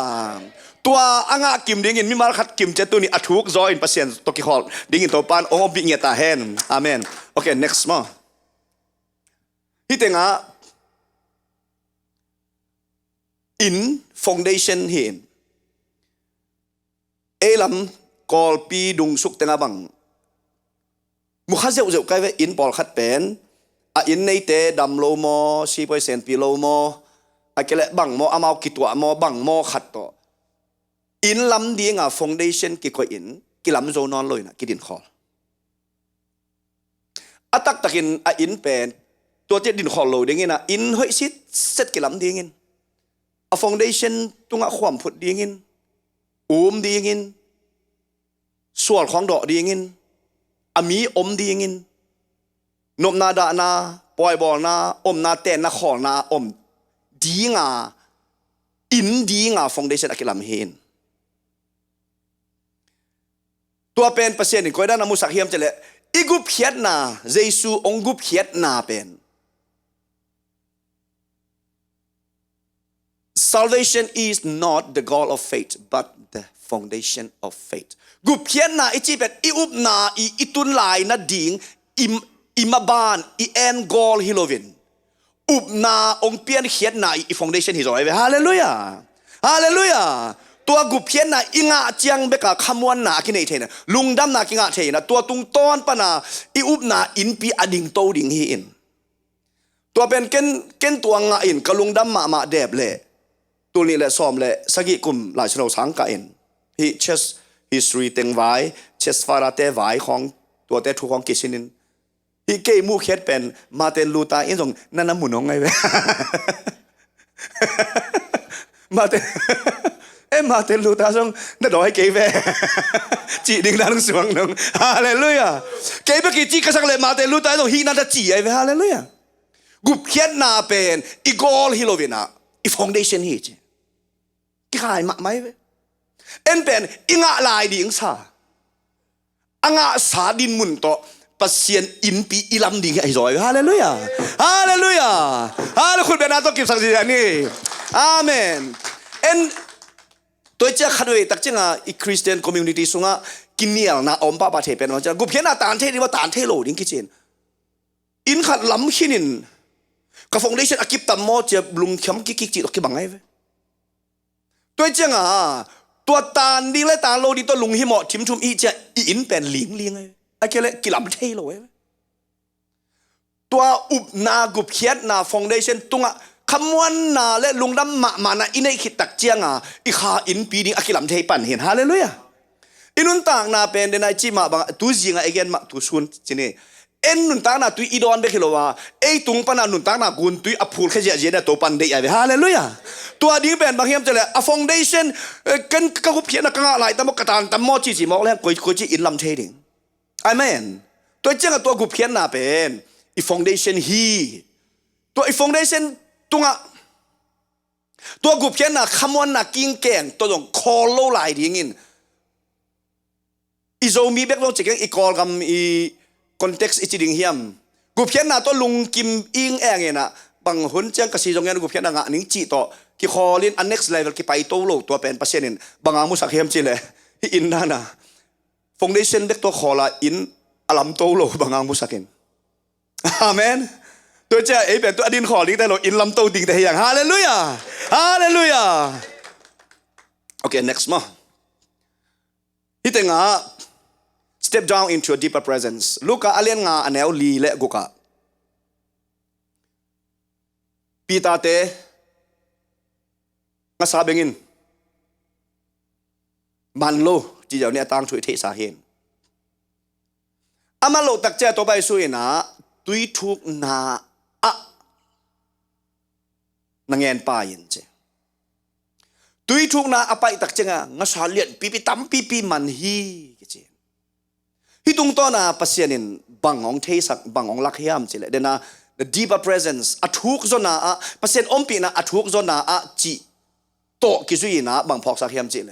ตัวอ่างกิมดิ้งอินมีมาขัดกิมเจตุนี่อัทุกจอยน์เปอร์เซ็นต์ตัวกิขอดิ้งอินตัวปานโอ้บิเงียตาเฮนอาเมนโอเค next มาฮิตเงาอิน foundation เห็นเอลัมกอลปีดุงสุกเตงาบังมุขเจ้าใกล้ว่าอินปอลขัดเป็นอินในเตดำโลโม4%ปีโลโมเกลบังโมอามากิตัวโมบังโมขัดต่ออินลำดีงา foundation กิก็อินกิลำโจนอนเลยนะกิดินคอตักกินอินเป็นตัวเจดินคอโลดิ้งนะอินเฮ้ยซิดเซตกิลำดีงินfoundation ตุงะความผุดดีงินดีงินส่วนของดอกดีงินมีดีงินนมนาดานาปล่อยบอลนานาเตนนาขอนาดีงาอินดีงา foundation กิลำเฮนตัวเป็นเปอร์เซ็นต์ก็ได้นามุสักเฮียมจะเลยอีกุเพียดนาเยซูองกุเพียดนาเป็น salvation is not the goal of faith but the foundation of faith กุเพียดนาอิจิเป็นอีอุบนาอีตุนลายนาดิ่งอิมาบานอีแอนกอลฮิโลวิน อุบนาองเปียนเขียนนาอีฟองเดชันฮิโซไอเวฮาเลลูยาฮาเลลูยาตัวกุเพียนนาอิงะเจียงเบกะขมวนนากินเอเทนะลุงดำนากิงะเทนะตัวตุงต้อนปนาอีอุบนาอินปีอดิงโตดิงฮีอินตัวเป็นเก้นตัวงะอินกะลุงดำมาเดบเล่ตัวนี้แหละซ้อมเล่สกิกุมหลายชนสังกะอินฮีเชสhistory เต็งไว้เชสฟาราเตไว้ของตัวเตทุกของกิชินินฮีเกมูเคสเป็นมาเตนลูตาอินส่งนั่นน้ำหมุนของไงเว้มาเตมาเตนลูตาส่งนั่นดอกให้เกย์เว้จีดิ่งนั่งสวงนึงฮาเลลูยาเกย์เมื่อกี้จีกระสังเลยมาเตนลูตาส่งฮีนั่นจะจีไอ้เว้ฮาเลลูยากุบเขียนนาเป็นอีกอลฮิโลวินาอีฟองเดชันฮีจีกี่ขายมาไหมเว้เอ็นเป็นอิงะลายดิงซาอังะสาดินมุนโตปัสเซียนอินปีอิลัมดิงไอ้จอยฮาเลลูยาฮาเลลูยาฮาเลคุณเป็นนาต้องเก็บสังสีนี่อาเมนเอ็นตัวเจ้าขัดเวตักเจ้าอีคริสเตียนคอมมูนิตี้สุงะกินเนียลนะอมป้าปาเทเป็นว่าจะกูเพียงน่ะตานเทดีว่าตานเทโลดิ้งกิจเจนอินขัดล้ำขินินกับฟองเดชันอากิปตัมโมจะลุงขมกิกจิตอกิบังไงเว้ตัวเจ้าตัวตาดีและตาโลดีตัวลุงหิมะทิมชุมอีจะอินเป็นเลี้ยงไงไอ้เกลกิลำเทโลเว้ตัวอุบนากุบเขียนนาฟองเดชันตุงะคำวันนาและลุงดำมานะอินไอขิดตักเจียงอีขาอินปีดิ้งอากิลำเทปันเห็นฮาเลลูยาอินุนต่างนาเป็นเดนไอจิมาบังตุจิงไอเกนมาตุซุนจิเนเอ็นนุนต่างนาตุอีดอนเบคิโลวาไอตุงปนานุนต่างนากุนตุอพูลแค่เจเจเนตัวปันเดียฮาเลลูยาตัวดิ้งเป็นบางเฮียมจะเลยฟองเดชันกันกกุบเขียนนักงานอะไรตั้มกระตานตั้มมอจีมอกแล้วกุยจีอินลำเทดิ้งอาเมนตัวเจ้าตัวกุบเขียนนาเป็นอีฟองเดชันฮีตัวอีฟองเดชันตัวกุบเขียนน่ะคำวันน่ะกิ้งแกงตัวตรงคอลโลไลดิ้งินอีโซมีเบกลงจากอีกอลกับอีคอนเท็กซ์อีจิดิงเฮียมกุบเขียนน่ะตัวลุงกิมอิงเองน่ะบางคนเจ้ากระสีตรงนี้กุบเขียนน่ะงะนิ่งจีต่อที่คอลินอัน next level ที่ไปโตโลตัวเป็นปัสเซียนินบางอามุสักเฮียมจีเลยอินนั่นน่ะฟองเดชันเด็กตัวคอละอินอลัมโตโลบางอามุสักเห็นอาเมนตัวเจ้าไอ้เป็นตัวอดินขอลิงแต่เราอินลำโตดิ่งแต่อย่างฮาเลลูยาฮาเลลูยาโอเค next มาที่แต่งา step down into a deeper presence ลูกกะอาเลียนงาอันแนวลีและกุกะปีตาเตงาซาเบงินมันโลจีเจ้าเนี่ยตั้งช่วยเทสาเห็นอามาโลตักเจ้าตัวใบสุยนะตุยทุกนานังเงินป้ายินเจตุยทุกนาอภัยตักเจงงาสาเลียนปีตั้มปีมันฮีกิเจฮิตุงต้อนาปัสยานินบังองเทสักบังองลักเฮียมเจเลเดน่า the deeper presence อทุกโซนาปัสยานอมปีนาอทุกโซนาจีโตกิจุยนาบังพอกสักเฮียมเจเล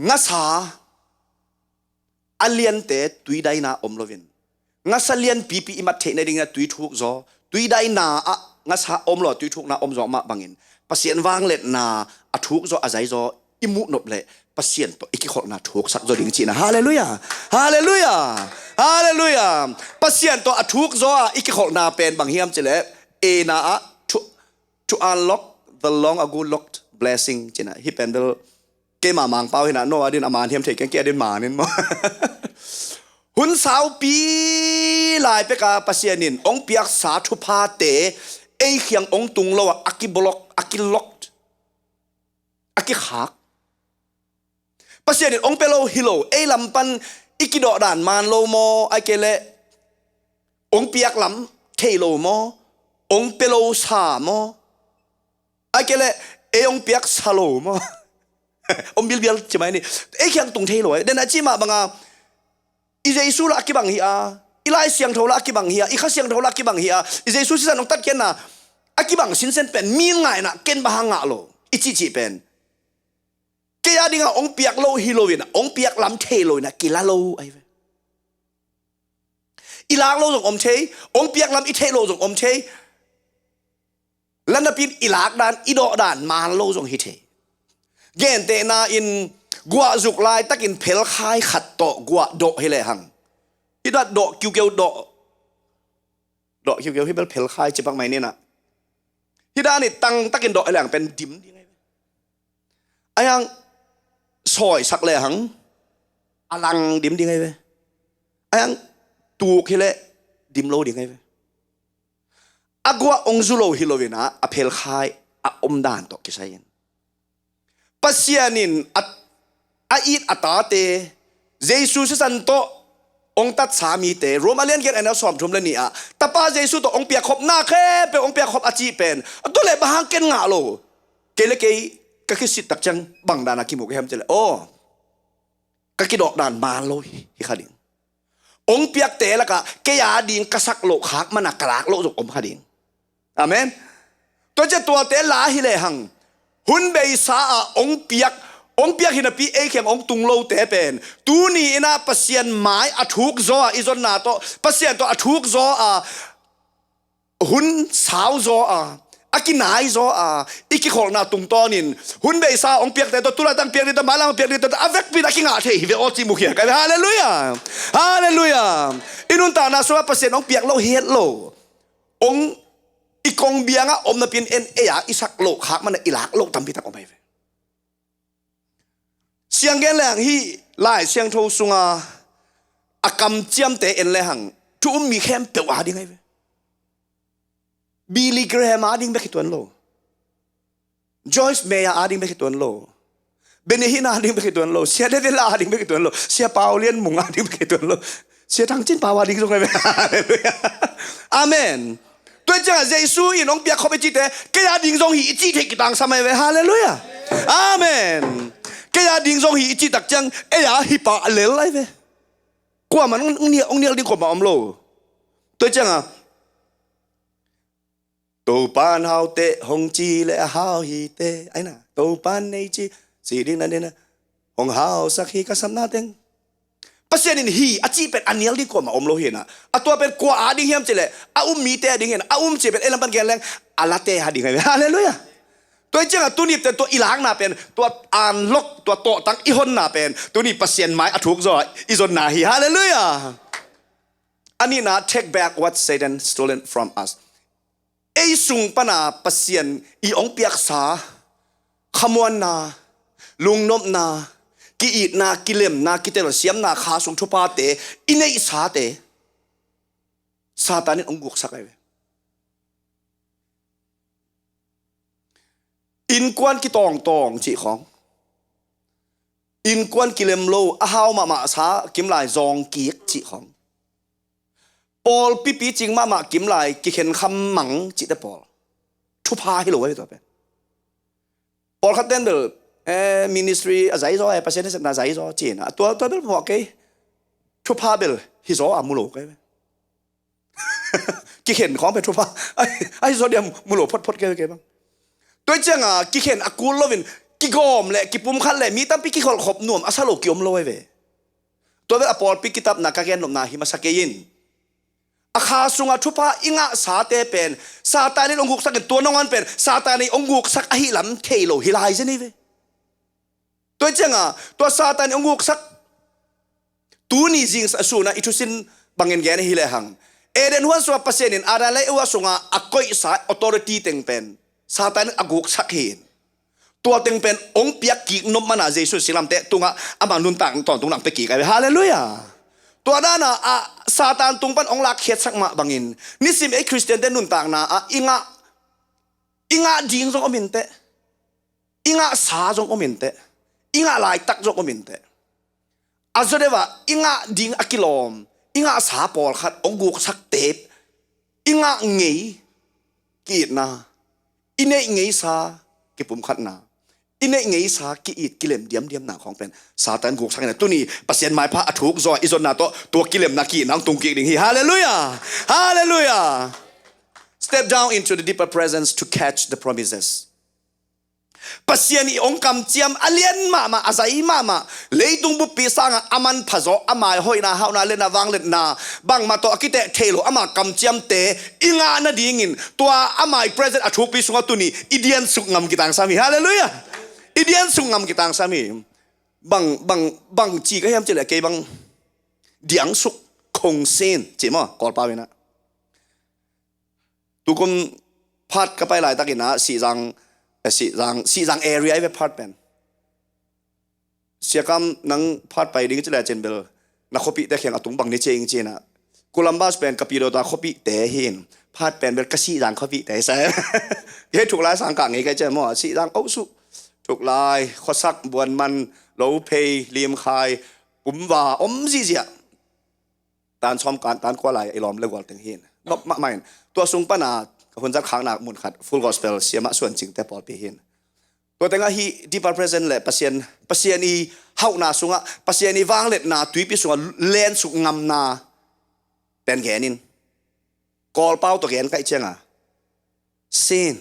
งาสาอเลียนเตตุยได้นาอมโลวินงาสเลียนปีอิมัดเทนดิ่งตุยทุกโซตุยได้นางาสาอมโลตุยทุกนาอมโซมาบังอินปัสยานวางเล็ดนาอทุกโซอาศัยโซอิมุนบเลปัสยานตัวอีกคนนาทุกสักโซดิ่งจีนะฮาเลลูยาฮาเลลูยาฮาเลลูยาปัสยานตัวอทุกโซอีกคนนาเป็นบังเฮียมเจเลเอนา to unlock the long ago locked blessing จีนะฮิเป็นเดลเกมามังเป้าเห็นนะโนอาดินอามาเทียมเทกันแกดินมาเนี่ยมั้งหุ่นสาวปีลายไปกับปัสยานินองเปียกสาธุพาเตไอเขียงองตุงโลวอากิบล็อกอากิล็อกอากิหักปัสยานินองเปโลฮิโลไอลำปันอิกิดอด่านมานโลโมไอเกเลองเปียกลำเทโลโมองเปโลสาโมไอเกเลไอองเปียกซาโลโมอมบิลใช่ไหมนี่ไอ้เขียงตรงเทลอยเดนอาจิมาบังอาอิเจสุละกิบังเฮียอิไลเสียงโทละกิบังเฮียอิข้าเสียงโทละกิบังเฮียอิเจสุสิสันองตัดเกนนะอากิบังสินเซนเป็นมีง่ายนะเกนบะฮังะโลอิจิเป็นเกียดิงาองเปียกโลฮิโลวินองเปียกลำเทโลนะกิลาโลไอ้เวอิลากโลส่งอมเทองเปียกลำอิเทโลส่งอมเทแล้วนับปีอิลากด่านอิโดด่านมานโลส่งฮิเทเกนเตนาอินกัวจุกลายตักอินเพลคายขัดโตกัวโดเฮเลหังที่ดัดโดกิวเกวโด ดอกเขียวๆที่เบลเพลคายจิบักไม่เนี่ยนะที่ด้านนี่ตั้งตะกินดอกอะไรอย่างเป็นดิมดีไงไอ้ยังซอยสักเลยหังอลังดิมดีไงเว้ยไอ้ยังตูกฮิเลดิมโลดีไงเว้ยอากว่าองซุโลฮิโลเวนะอเพลคายอมดานตอกกิไซยันปัสยานินอาอิดอัตาเตเจสุสสันโตองตัดสามีเตโรมาเลียนเกตอันนั้นสอมชมเลนี่อะแต่ป้าเจสุโตองเปียขบหน้าแค่เป็นองเปียขบอาจีเป็นตัวเล็บหางเกนงาโลเกลเกยก็คิดสิตักจังบังดานาคิมุกเฮมเจเลยโอ้ก็คิดดอกดานมาโลฮิคาดิงองเปียกเตละกะเกียดิงกษักโลขากมันกลากโลจกอมคาดิงอาเมนตัวจะตัวเตลาฮิเลหังหุนเบยสาองเปียกหินปีเอเข้มองตุงโลเตเป็นตูนี่นะปัสยานไม้อทุกโซอิจนนาโตปัสยานตัวอทุกโซหุนสาวโซอากินายโซอีกิขอนาตุงตอนินหุนเบยสาองเปียกแต่ตัวตุลาตังเปียกนี่ตัวมาลังเปียกนี่ตัวอเวกปีนักกิงอาเทฮิเวอจิมุขีกันฮาเลลูยาฮาเลลูยาอินุนตานาสวะปัสยานองเปียกโลเฮดโลองอีกองเบียงอมนาเป็นเอ็นเอียอิสักโลขากมันอิลักโลตัมพิตักออกไปเสียงแกแรงฮีไล่เสียงโทสุงอากำเจียมเตเอ็นแรงทุกมีแค่เปียวอาดิ้งไงบิลลี่แกรมอาดิ้งไปขี้ตัวโลจอยส์เมียอาดิ้งไปขี้ตัวโลเบเนฮินาอาดิ้งไปขี้ตัวโลเสียเดวิลอาดิ้งไปขี้ตัวโลเสียปาโอเลียนมุงอาดิ้งไปขี้ตัวโลเสียทั้งจินปาวาดิ้งตรงไหนไปอาเมนตัวเจ้าเยซูอิน้องเปียเขาไปจีเตแกอาดิ้งตรงหีจีเทกิตังสมัยไปฮาเลลูยาอาเมนแกยาดิ้งทรงหีจีตักจังเอยาฮิปาเลลไลเวกว่ามันองเนียดิ้งขบมาอมโลตัวจังตัวปานเฮาเตะหงจีเลเฮาฮีเตไอ้น่ะตัวปานในจีสีดิ้งนั่นเนี่ยหงเฮาสักฮีก็สำนักเต็งปัสยานินฮีอาจีเป็นอันเนียดิ้งขบมาอมโลเห็นนะตัวเป็นกว่าอาดิ้งเฮียมเจเลยมีเตะดิ้งเห็นเจเป็นเอลัมปันแกนแรงลาเตะหาดิ้งไงฮาเลลูยาตัวเจ้าตัวนี้เป็นตัวอีหลังน่ะเป็นตัวอ่านลกตัวโตตั้งอีหนน่ะเป็นตัวนี้ปัสยานไม้อถูกจ่ออีจนนาฮีฮาเลลูยาอันนี้นะ take back what Satan stolen from us ไอ้สุงปนาปัสยานอีองเปียกษาขมวนนาลุงนบนากิอีนากิเลมนากิเตลเสียมนาขาสุงทุปาเตอินเนอิสาเตซาตานิองกุกสักไออินกวนกิตองจีของอินกวนกิเลมโลอาฮาวมาสากิมลายซองกีกจีของปอลปีจริงมากิมลายกิเข็นคำหมังจีแต่ปอลทุพาให้รู้ไว้ตัวเป็นปอลคัดเต้นเดอมินิสทรีอะไรซอปัสยานสักนาใจซอจีนะตัวเป็นพวกไอ้ทุพาเบลฮิโซอามุโลกไอ้กิเข็นของเป็นทุพาไอ้โซเดียมมุโลพดเกบ้างตัวเจ้ากิเข็นอากูลโลวินกิกอมเลยกิปุ่มขันเลยมีตั้งปีกิขอลขบหนุ่มอาซาโลกิอมโลยเวตัวเป็นอปอลปีกิตับนักการนมนาหิมาสเกยินอาคาสุงอาทุพะอิงะสาเตเป็นซาตานีองกุกสักตัวน้องอันเป็นซาตานีองกุกสักอหิลัมเคโลฮิลายเจนี่เวตัวเจ้าตัวซาตานีองกุกสักตัวนี้จริงสูนะอิทุสินบังเงินแกนฮิเลหังเอเดนหัวสวาปัสยานินอะไรเลยว่าสุงอาคอยสายออโตเรตีเต็งเป็นซาตานีองกุกสักเห็นตัวเต็งเป็นองเปียกกีนมมานาเยซูสิลัมเตตุงะอามานุนตังตอนตุงหลังเตกีกันฮาเลลูยาตัวด้านซาตานตุงปันองลักเขียดสักมาบังอินนิสิมไอคริสเตียนเตนุนตังนะอิงะดิงจงอมินเตอิงะสาจงอมินเตอิงะลายตักจงอมินเตอาจจะได้ว่าอิงะดิงอกิลอมอิงะสาปอลขัดองกุกสักเตปอิงะเงยกีดนาอินเนเงยสากิปุ่มขัดนาอินเนเงยสากีอิดกิเลมเดียมหนาของเป็นซาตานกุกสักเนี่ยตัวนี้ปัสยานไม้พระอถูกจอยอิจนาตัวกิเลมนากีนางตุงกีดิ่งฮีฮาเลลูยาฮาเลลูยา step down into the deeper presence to catch the promises ปัสยานีองคำเจียมอเลียนมาอาศัยมาเลยตุงบุปผีสร้างอามันพะโจอามายหอยนาเฮานาเลนาวังเลนาบังมาตัวกิเตเทโลอามากำเจียมเตอิงานาดีงินตัวอามาย present อถูกปีสุงตุนีอิเดียนสุงงำกิตังสามีฮาเลลูยาอิเดียนสุงงำกิตังสามีบังจีก็ยังเจริญเกบังเดียงสุกคงเซนเจมอกอลปาเวนะ tu kum phat ka pai lai takina si jang area ve phat pen siakam nang phat pai ding chela chen bel na khopi te kheng atung bang ni cheng chena Columbus pen kapiro ta khopi te hin phat pen bel ka si jang khopi te sa he thuk lai sang ka nge ka che mo si jang au su thuk lai khosak buan man lo pei lim khai kum wa om ji jia tan chom kan tan kwa lai ilom le gol teng hin nop ma main tua sung pana hun jak khang nak mun khat full gospel siama suan ching te pol pi hin to tenga hi deeper present le pasien i hau na sunga pasien i wang let na tui pi sunga len su ngam na pen genin kol pau to gen kai chenga sin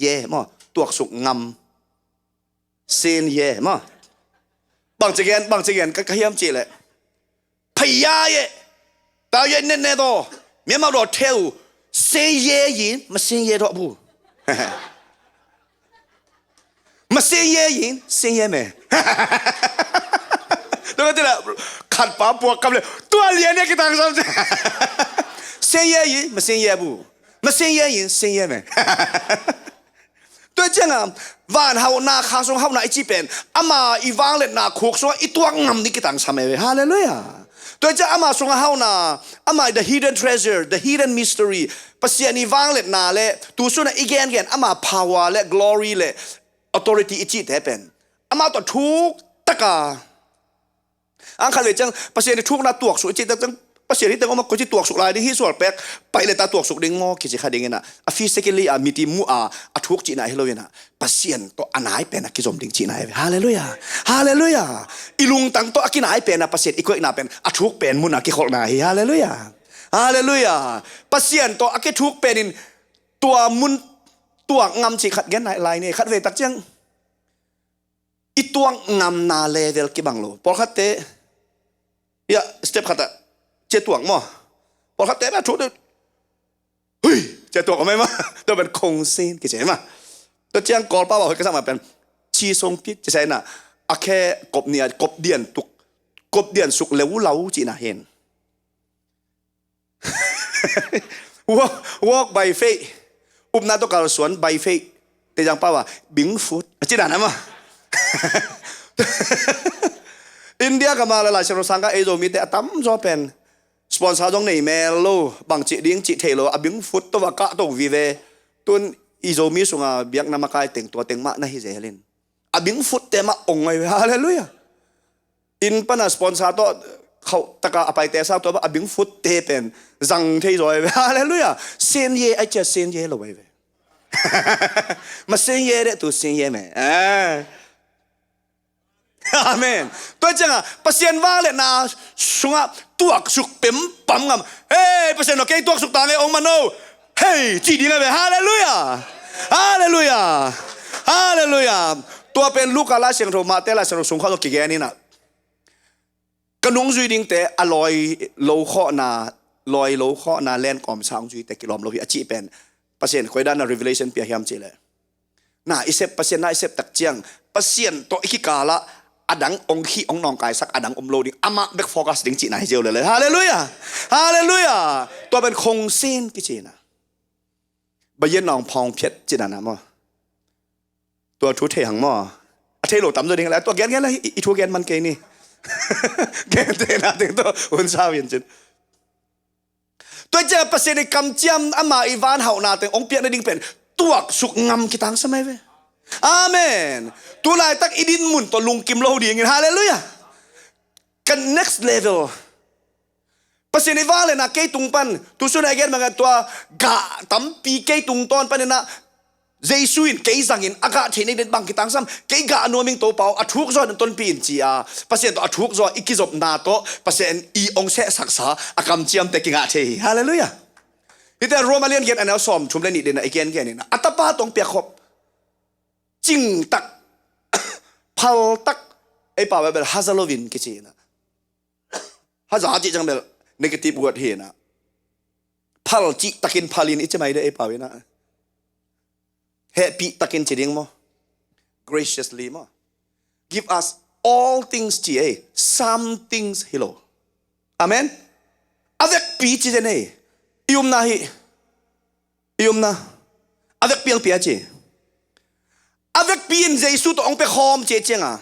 ye mo tuak su ngam sin ye mo bang chigen ka hiam chi le phaya ye ta ye ne do မြန်မာ တော့ ထဲကို စင်းရဲရင် မစင်းရဲတော့ဘူး မစင်းရဲရင် စင်းရဲမယ် တော့ တဲ့ ခတ်ပါပွားကပ်လေ တွာလျက် နဲ့ ကတန်းဆောင် စင်းရဲရင် မစင်းရဲဘူး မစင်းရဲရင် စင်းရဲမယ် 对这样万好那卡松好那一起变，阿妈一忘了那哭说一段暗的给当什么的，哈利路亚。对这阿妈说好那，阿妈 the hidden treasure, the hidden mystery， 不是你忘了那嘞，读书呢一件件，阿妈 power 嘞 glory 嘞 authority 一起得变，阿妈都出得个，安看来讲，不是你出那多数一起得讲。pasien ni tengok mak ko ci tuak suk lai di hi sual pek pai le ta tuak suk ding ngo ki ci khading na a physically a miti mu a thuk ci na helowena pasien to anai pe na ki zom ding ci na hallelujah hallelujah ilung tang to akinai pe na pasien iko na pen a thuk pen mu na ki khol na hi hallelujah hallelujah pasien to ake thuk penin tua mun tua ngam ci khat gen nai lai ni khat ve tak chang i tuang ngam na level ki banglo por khat te ya step khata chế tuồng mà, bỏ khát té ra chỗ đó, hui, chế tuồng mấy mà, tôi bên không xin cái chế mà, tôi chỉ ăn cọp bao cái sao mà bên chi sông pít chế sai nè, à cái cọp nia cọp điện sụt lâu chỉ là hiện, walk by faith, na tôi cả xuân by faith, để chẳng bao à, bing food, chỉ là nè mà. India cái mà là sẽ sang cái Asia mi để tắm gió pen sponsor trong này melo bằng chị điếng chị thề lo abing food to và cả tổ vì về tuân Asia mi xuống à biếng nằm cái tiếng tua tiếng mạ này dễ lên abing food tema ông ngay hallelujah in pana sponsor to khẩu tất cả apai te sao to abing food te pen rằng thế rồi hallelujah xin ye ai chưa xin ye lo về mà xin ye đấy tu xin ye mẹ Amen. Tôi chẳng à, pasien va lệ na sunga tuak suk pem pam ngam. Hey, pasien okay tuak suk ta ngai ong mano. Hey, chỉ đi ngay về hallelujah. Hallelujah. Hallelujah. Tua pen Luka la siang tho ma te la siang sung kho ki ge ni na. Kanung zui ding te aloi lo kho na len kom sang zui te kilom lo hi achi pen. Pasien khoi dan na revelation pia hiam chi le. Na isep pasien na isep tak chiang. Pasien to ikikala adang ong hi ong nong kai sak adang loading ama back focus ding chi na hi jeu le hallelujah hallelujah to ben khong sin ki chi na ba yen nong phong phet chi na mo to thu the hang mo a the lo tam zo ding la to gen la i thu gen man ke ni gen te na ding to un sa yin chin to je pasien ni kam chiam ama i van hau na te ong pia na ding pen tuak suk ngam ki tang samai ve Amen. Tulay tak idin mun to lungkim lo di ngin hallelujah. Kan next level. Pasinivale na kay tungpan. Tusun again mga tua ga tampi kay tungton pa na Jesuin kay zangin aga thinig bang kitang sam kay ga anoming to pau athuk zo ton pin chi a pasien to athuk zo ikizop na to pasien I ong se saksa akam chiam te kinga the hallelujah. Ita Romalian get anel som chumle ni den again gen na atapa tong piakhop Ching tak pal tak ai pa bel hazalovin ke chi na haza chi jang bel negative word he na pal chi takin palin I chmai de ai pa we na happy takin chi ding mo graciously mo give us all things chi some things hello amen avec pi chi ne ium na hi ium na avek piang pia che avek pin jesu to ong pe khom che chenga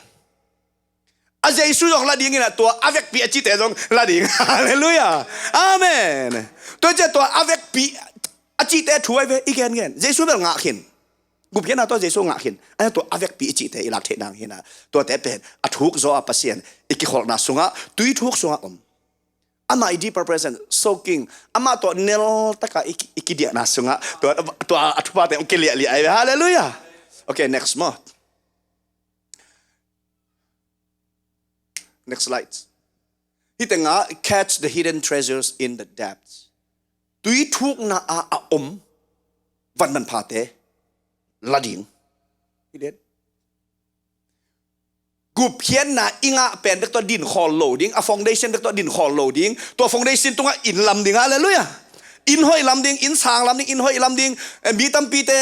a jesu jong la ding ina to avek pi chi te jong la ding hallelujah amen to je to avek pi a chi te thuai ve igen gen jesu bel nga khin gup hian to jesu nga khin a to avek pi chi te ilak the dang hina to te pen a thuk zo a pasien iki khol na sunga tui thuk sunga ama I deeper present soaking ama to nel taka iki dia na sunga to athupa te okay li ai hallelujah okay next month next slide hitenga catch the hidden treasures in the depths tui thuk na a van man pha te lading hidden gup hian na inga pen bek to din khol loading a foundation bek to din khol loading to foundation tunga in lam ding hallelujah in hoi lam ding in sang lam ding in hoi lam ding bi tam pi te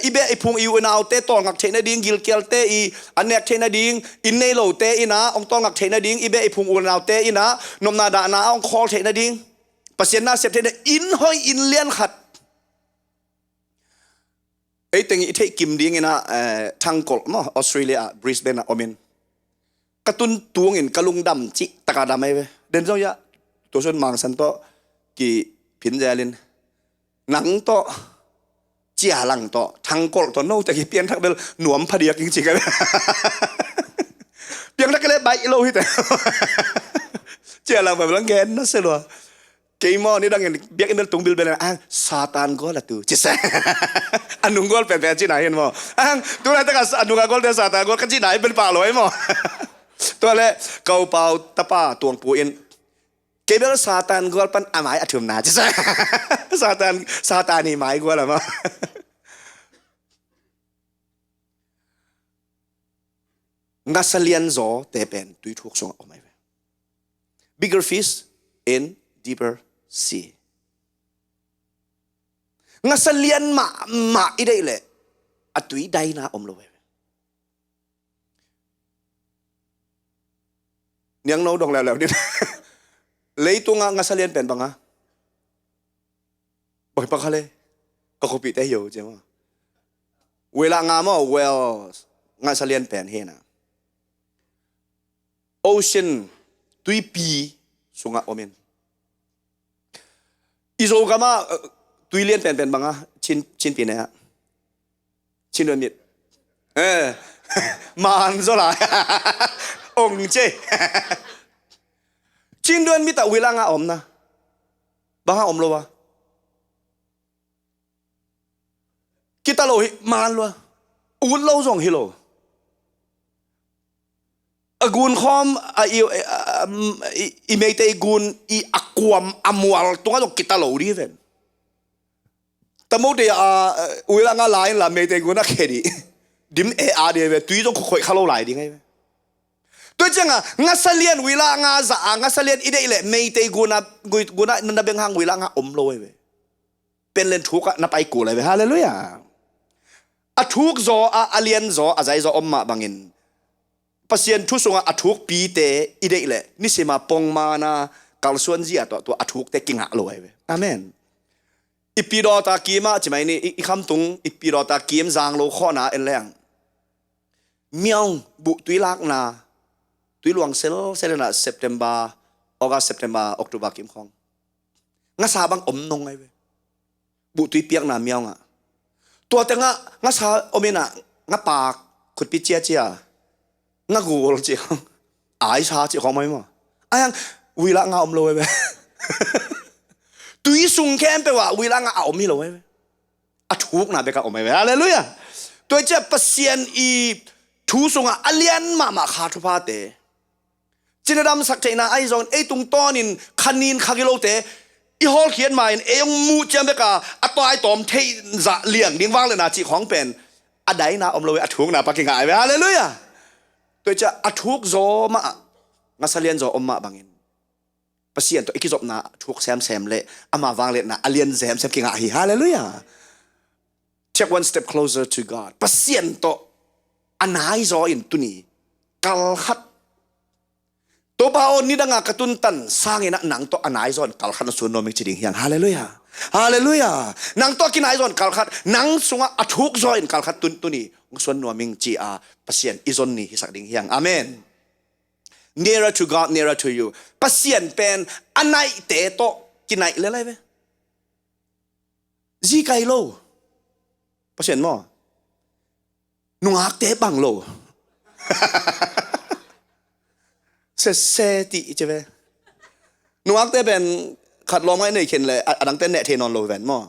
ibe I phung iu naw te to ngak thena ding gil kel te I anek thena ding in nei lo te ina ong to ngak thena ding ibe I phung u naw te ina nom na da na ong khol thena ding pasien na sep thena in hoi in lian khat ei teng I thei kim ding ina thangkol mo Australia Brisbane omin katun tuang in kalung dam chi taka damai ve den zo ya to son mang san to ki phin jalin nang to chia lang to thangkol to no ta ki pian thak bel nuam phadiak jing chi ka piang tak le bai lo hi ta chia lang ba lang gen no se lo ke mo ni dang biak in tung bil bel ang satan go la tu chi sa anung gol pe pe chi na hen mo ang tu na ta ka anung gol te satan gol ka chi nai bel pa loi moตัวเล่เกาเปาตะป้าตวงปูอินเก็บแล้วซาตานกอลปันอามายอัฐมนาจะใช่ซาตานนี่หมายกว่าอะไรมั้งงัสเลียนโซเตเป็นตุยทุกส่งออกมา bigger fish in deeper sea งัสเลียนมาอีได้เลยอัตุยได้นะอมโลเวยังโน้ดงแล้วนี่เลยตัวงาสเลียนเป็นปังอ่ะบอกปังเขาเลยก็คบิดได้อยู่ใช่ไหมเวลางามอ่ะงาสเลียนเป็นเฮน่ะ ocean ตุยปีสุงะโอเมนอิโซกามาตุยเลียนเป็นปังอ่ะชินปีเนี่ยชินเดือนมิดมันโซล่าองเจจินเดือนมิตรเวลางาอมนะบางอมโลวะกิตาโลหิมันโลอุ่นโลส่งฮิโลกุนคอมอีเมตไอกุนอีอักวมอมวลตัวนั้นกิตาโลดีเว้นแต่โมเดเวลางาไลน์ละเมตไอกุนนักเคดีดิมอาร์เดียเว้ตุยต้องคอยข้าโลไลดีไงตัวจังงัสเลียนวิลางาซางัสเลียนอีเดอิเลไม่เตกูนะนันเบงหางวิลางาอมโลเวเป็นเลนทุกนับไปกูเลยเวฮาเลลูยาอัทุกโซอาเลียนโซอาใจโซอมมาบังอินปัสเซียนทุสงอัทุกปีเตอีเดอิเลนิสิมาปงมานะกาลส่วนจีตัวอัทุกเตกิงหะโลเวอาเมนอีปีโรตากีมาใช่ไหมนี่อีคำตุงอีปีโรตากีมจางโลข้อนาเอ็นแรงเมียวบุตุยลักนาตุยหลวงเซลนะเซปเทมเบอร์ออกัสเซปเทมเบอร์ออกตุบากิมของงั้นสาบังอมนงไงเว้ยบุตุยเปียกนาเมียวอ่ะตัวแต่งั้นสาอมินะงั้นปากขุดปิเจียงั้นกูเจียอายชาเจียของไม่มาไอ้ยังวิลางาอมโลเว้ยตุยสุงแค่ไปว่าวิลางาอมไม่โลเว้ยอะทุกนะเบกาอมไม่เว้ยอะไรเลยอ่ะตัวเจ้าเปอร์เซียนอีทุสงะอเลียนมาขาทุพาเตจินดำสักใจนะไอซอนไอตุงต้อนินคันนินคากิโลเตอีฮอลเขียนมาเองมูเจมเบกาอัตตัวไอตอมเทจะเลี้ยงดิ้งว่างเลยนะจีของเป็นอันใดนะอมโลอัทุกนะปักกิ่งไอเว้ยอะไรเลยอ่ะตัวจะอัทุกโซมางัสเลียนโซอมมาบังอินเปอร์เซียนตัวอีกจบนะทุกแซมเละอามาวางเลยนะอเลียนแซมกิ่งไอฮาเลลูยา check one step closer to God เปอร์เซียนตัวอันไหนซออินตุนีกัลขัดตัวบ่าวนี่ดังกระตุนตันสร้างเงินหนังตัวอันไหนซอนกัลขัดส่วนโนมิจิดิงอย่างฮาเลลูยา Hallelujah. Nang to kinai zon kalkhat nang sunga athuk zoin kalkhat tun ni ngson nuaming chi a pasien izon ni hisak ding hiang. Amen. Nearer to God, nearer to you. Pasien pen anai te to kinai le lai ve. Ji kai lo. Pasien mo. Nungak te bang lo. Se ti che ve. Nungak te benขัดลมให้ในเข็นเลยอันนั้นเต้นเนทนอนโลแวนมั่ว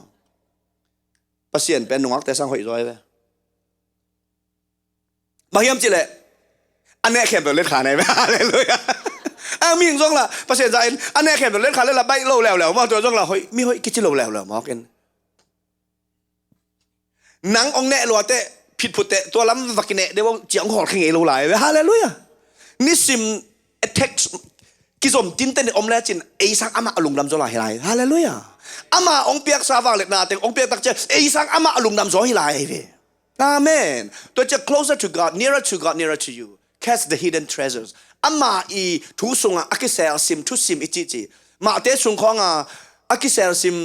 ปัสเซียนเป็นหนุ่มแต่สร้างหอยร้อยเลยบางยามจีเลยอันนี้แค่แบบเล่นขาไหนไม่ได้เลยมีอย่างช่วงละปัสเซียนใจอันนี้แค่แบบเล่นขาเล่นละใบโลแล้วมาตัวช่วงละหอยมีหอยกิจโลแล้วมอกกันหนังองเนะรัวเตะผิดผุดเตะตัวล้ำวักเนะเดี๋ยวเจียงหอดขยงโลไหลไปฮาเลลูยานี่ซิมเท็กซ์กิจสมจินเต้นอมแล้วจินไอ้สังอามาลุงดำโซลาฮิไลฮาเลลูยาอามาองเปียกสาวางเล็ดนาเต็งองเปียกตักเจไอ้สังอามาลุงดำโซฮิไลเวอาเมนตัวจะ closer to God nearer to God nearer to you catch the hidden treasures อามาอีทุสงอาคิเซลซิมทุซิมอิจิจิมาเตสุงของอาคิเซลซิม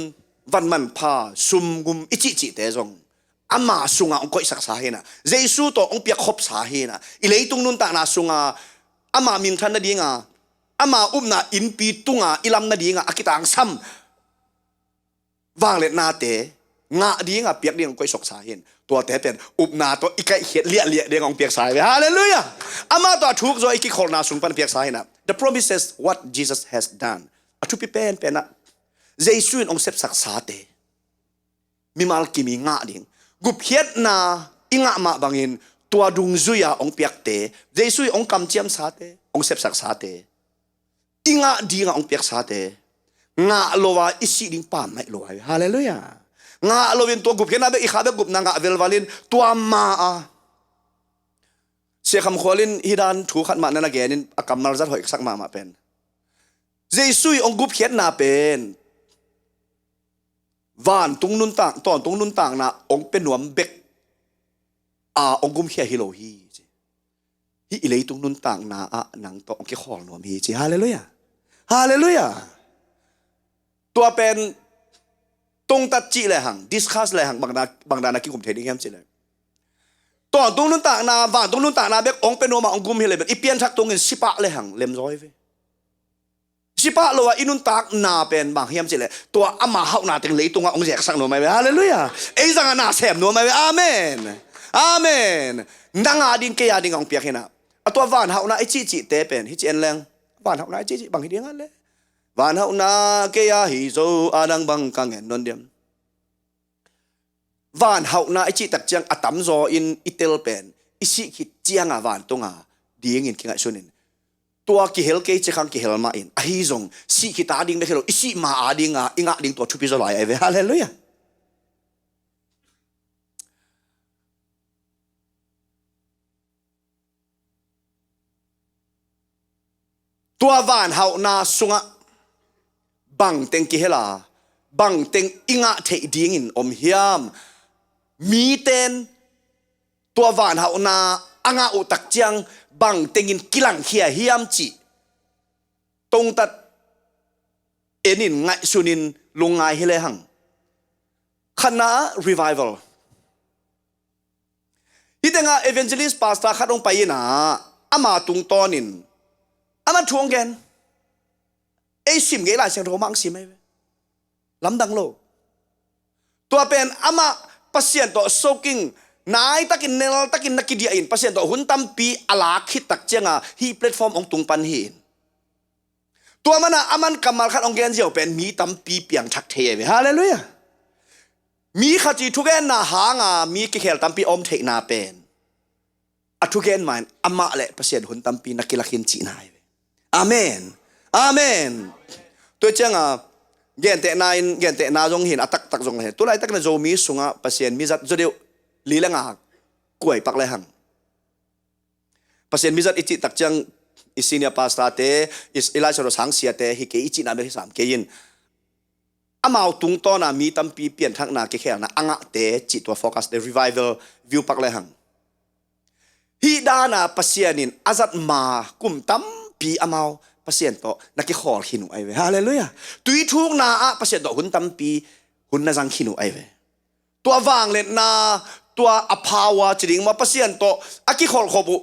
วันมันพาซุมกุมอิจิจิเตจงอามาสุงองก็อิสักสาเหนะเจสุโตองเปียกขบสาเหนะอิเลยตุงนุนตานาสุงอามามิงทันนาดีงาอามาอุ้มนาอินปีตุงอิลำนาดีงาอากิตางซ้ำวางเล็ดนาเตงาดีงาเปียกเดียงก็อิสกสาเหนตัวเตเป็นอุบนาตัวอีกไอเขียดเลี่ยเดียงของเปียกสายไปฮาเลลูยาอามาตัวทุกโซอีกิโคนาสุงปันเปียกสายนะ The promise says what Jesus has done อชุปิเป็นนะเจสุนองเซปสักษาเตมีมาลกิมีงาดิงกุบเขียดนาอิงามาบังอินตัวดุงซุยาองเปียกเตเจสุองกำเจียมสาเตองเซปสักษาเตอิงาดีงาองเปียกสาเตงาโลวาอิสิดิงปามไม่โลวาฮาเลลูยางาโลวินตัวกุบเขียนนาเบอีขาเบกุบนางาเวลวาลินตัวมาเสียคำขวลินฮิดานถูกขัดมานั่นนะแกนินอากำมาจัดหอยสักมาเป็นเจสุยองกุบเขียนนาเป็นวานตุงนุนต่างตอนตุงนุนต่างนะองเป็นหนวมเบกองกุมเขียฮิโลฮีฮิอิเลยตุงนุนต่างนาหนังตองเกี่ยขอหนวมฮีจีฮาเลลูยาฮาเลลูยาตัวเป็นตรงตัดจีเลยหังดิสคัสเลยหังบางดานักกิคุมเทนิเฮมจีเลยตอนตุงนุนต่างนาวานตุงนุนต่างนาเบกองเป็นหนวมองกุมเฮเลยเป็นอีเปียนทักตรงเงินสิปะเลยหังเล็มร้อยเวสิปะโลวาอินุนตากนาเป็นบางเฮียมจิเลตัวอามาเฮานาถึงเลยตรงองแจกสักหน่อยไหมฮาเลลูยาไอ้สังนาแสบหน่อยไหมอาเมนอาเมนดังอาดินเกียดิงองเปียกเห็นะตัววานเฮานาไอจิจิเตเป็นฮิจิเอ็นแรงวานเฮานาไอจิจิบางฮิดีงั้นเลยวานเฮานาเกียฮิโซอาดังบังกังเห็นนนเดียมวานเฮานาไอจิตักจังอัตัมโซอินอิเตลเป็นอิสิคิดเจียงวานตรงดีเงินกิงไอชุนินตัวกิเฮลเกจคังกิเฮลมาอินฮิซงสิคิตาดิงเดเฮลอิสิมาอาดิงอิงาดิงตัวชุปิโซลายเวฮาเลลูยาตัววานเฮานาสุงะบังเต็งกิเฮลาบังเต็งอิงาเทดิงอินอมเฮียมมีเต็นตัววานเฮานาอ่างอุตักจังบังเต็งอินกิลังเฮียเฮียมจีตรงตัดเอ็นินไงสุนินลงไงเฮเลหังคณะ revival ที่แต่งา evangelist pastor ขัดลงไปนะอามาตุงตอนินอามาทวงกันไอสิมเกลาเสียงโรมังสิไม่ลำดังโลตัวเป็นอามาปัสเซียนตัว soakingนายตักินเนลตักินนักกิดีอินปัสเซียนตัวหุ่นตั้มปีอาลาคิดตักเจียงฮีแพลตฟอร์มองตุงปันหินตัวมันอามันกำมาขัดองเกนเจียวเป็นมีตั้มปีเปียงชักเทวฮาเลลูยามีขจีทุกแกนนาหางมีกิเคลตั้มปีอมเทนาเป็นทุกแกนมันอามาเละปัสเซียนหุ่นตั้มปีนักกิลักินจีนายอาเมนอาเมนตัวเจียงเย็นเตนาจงหินตักจงเห็นตัวไรตักนาโจมีสุงปัสเซียนมีจัดจะเดียวลีละงากล้วยปักเลยหังปัสเซียนมีจัดอิจิตักจังอิสิเนียปาสตาเตอิสอิลาชโรสังเสียเตฮิเกอิจินาเบฮิสามเกยินอามาตุงตอนามีตั้มปีเปลี่ยนทักนาเกแค่นะอ่างเตจิตัวโฟกัสเด revival view ปักเลยหังฮิดานาปัสเซียนินอาจัดมากุมตั้มปีอามาปัสเซียนโตนักขอหินุไอเวฮาเลลูยาตุยทุกนาปัสเซียนโตหุ่นตั้มปี hun na jang khinu ai ve tua wang le na tua apawa chiding ma pasien to aki khol khobu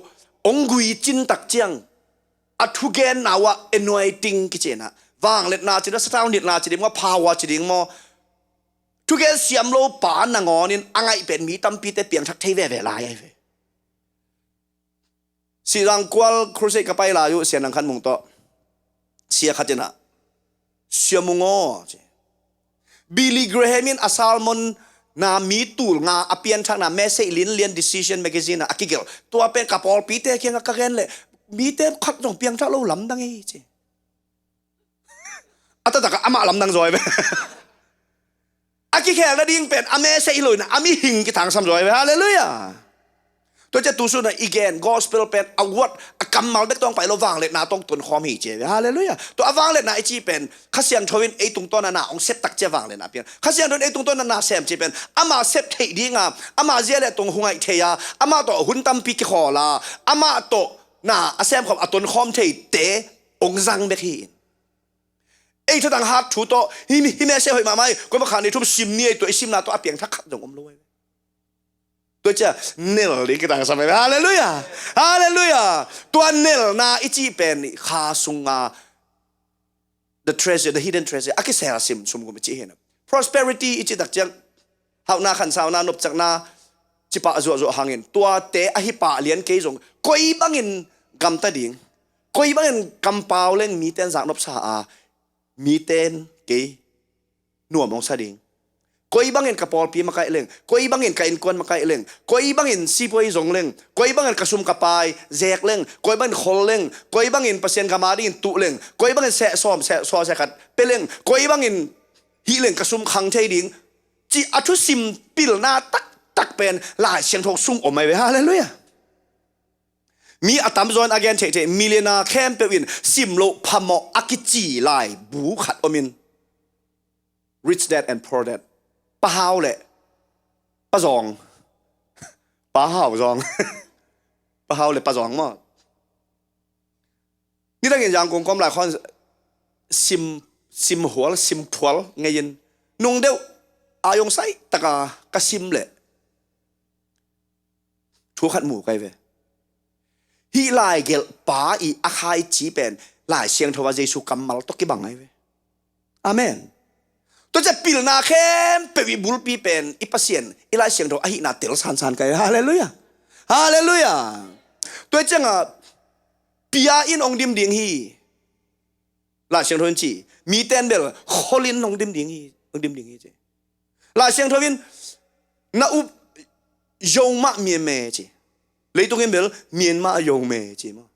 ongui chin tak chiang athu gen nawa anointing kichena wang le na chida satang nit na chiding ma power chiding mo thu gen siam lo pa na ngonin angai pen mi tam pi te piang thak thei ve ve lai ai ve sirang kwal crusade ka pai la yu sian ang khan mung to sia khatina siamungo Billy Grahamin asalmon na mitul nga apian thak na message lin decision magazine na akigel tua pen kapol pite kya nga kagen le mite khat jong piang thak lo lam dang e che ata ta ama lam dang zoi be aki khel na ding pen ame se iloi na ami hing ki thang sam zoi be hallelujah to che tu su na again gospel pen awat akamal bek tong pai lo wang le na tong tun khom hi che hallelujah to awang le na chi pen khasian thowin e tung ton na ong set tak che wang le na pen khasian don e tung ton na sem chi pen ama sep thei dinga ama zia le tong hungai theya ama to hun tam pi ki khola ama to na asem khom aton khom thei te ong zang bek hi e thang hat thu to hi me se hoi ma mai ko ma khan ni thum sim ni to sim na to apiang thak khat jong om loiตัวจะเนลลิกต่างสมัยฮาเลลูยาฮาเลลูยาตัวเนลนาอิจิเป็นคาสุงา the treasure the hidden treasure อากิเซลซิมสมกุมจิเห็น prosperity อิจิตักจังเฮานาขันสาวนานบจากนาจิปะจัวหางเงินตัวเตะอหิปะเลียนเกยจงกอยบังเงินกำตะดิ่งกอยบังเงินกำเปล่าเล่งมีเต้นจากนบสามีเต้นเกยหน่วมองสะดิ่งkoi bangin kapol pi makai leng koi bangin kain kon makai leng koi bangin sipoi zong leng koi bangin kasum kapai zek leng koi bangin khol leng koi bangin pasien kamari tu leng koi bangin se so se khat peleng koi bangin hi leng kasum khang thei ding chi athu sim pil na tak pen la siang thok sung omai we hallelujah mi atam zon again che millionaire kem pewin sim lo phamo akichi lai bu khat omin rich dad and poor dadป้าฮาวแหละป้าจองป้าฮาวจองป้าฮาวเลยป้าจองมั้งนี่ตั้งอย่างกงกอมหลายคนซิมหัวซิมพวลไงยินนุ่งเดียวอายงไซตะกะซิมแหละทุกขัดหมู่ไกเวฮีลายเกลป้าอีอาคายจีเป็นหลายเสียงทว่าเยซูกำมัลตกิบังไงเวอาเมนตัวจะปิลนาเข้มเปวิบุลปีเป็นอิปัสเซียนอิลาเสียงเราอหินาเตลสันกันฮาเลลูยาฮาเลลูยาตัวจังอ่ะปียอินองดิมดิ่งฮีลาเสียงทวินจีมีเต้นเบลโคลินองดิมดิ่งฮีองดิมดิ่งฮีเจลาเสียงทวินนาอุยงมะเมียนเมจีเลยตรงนี้เบลเมียนมะยงเมจีมั้ง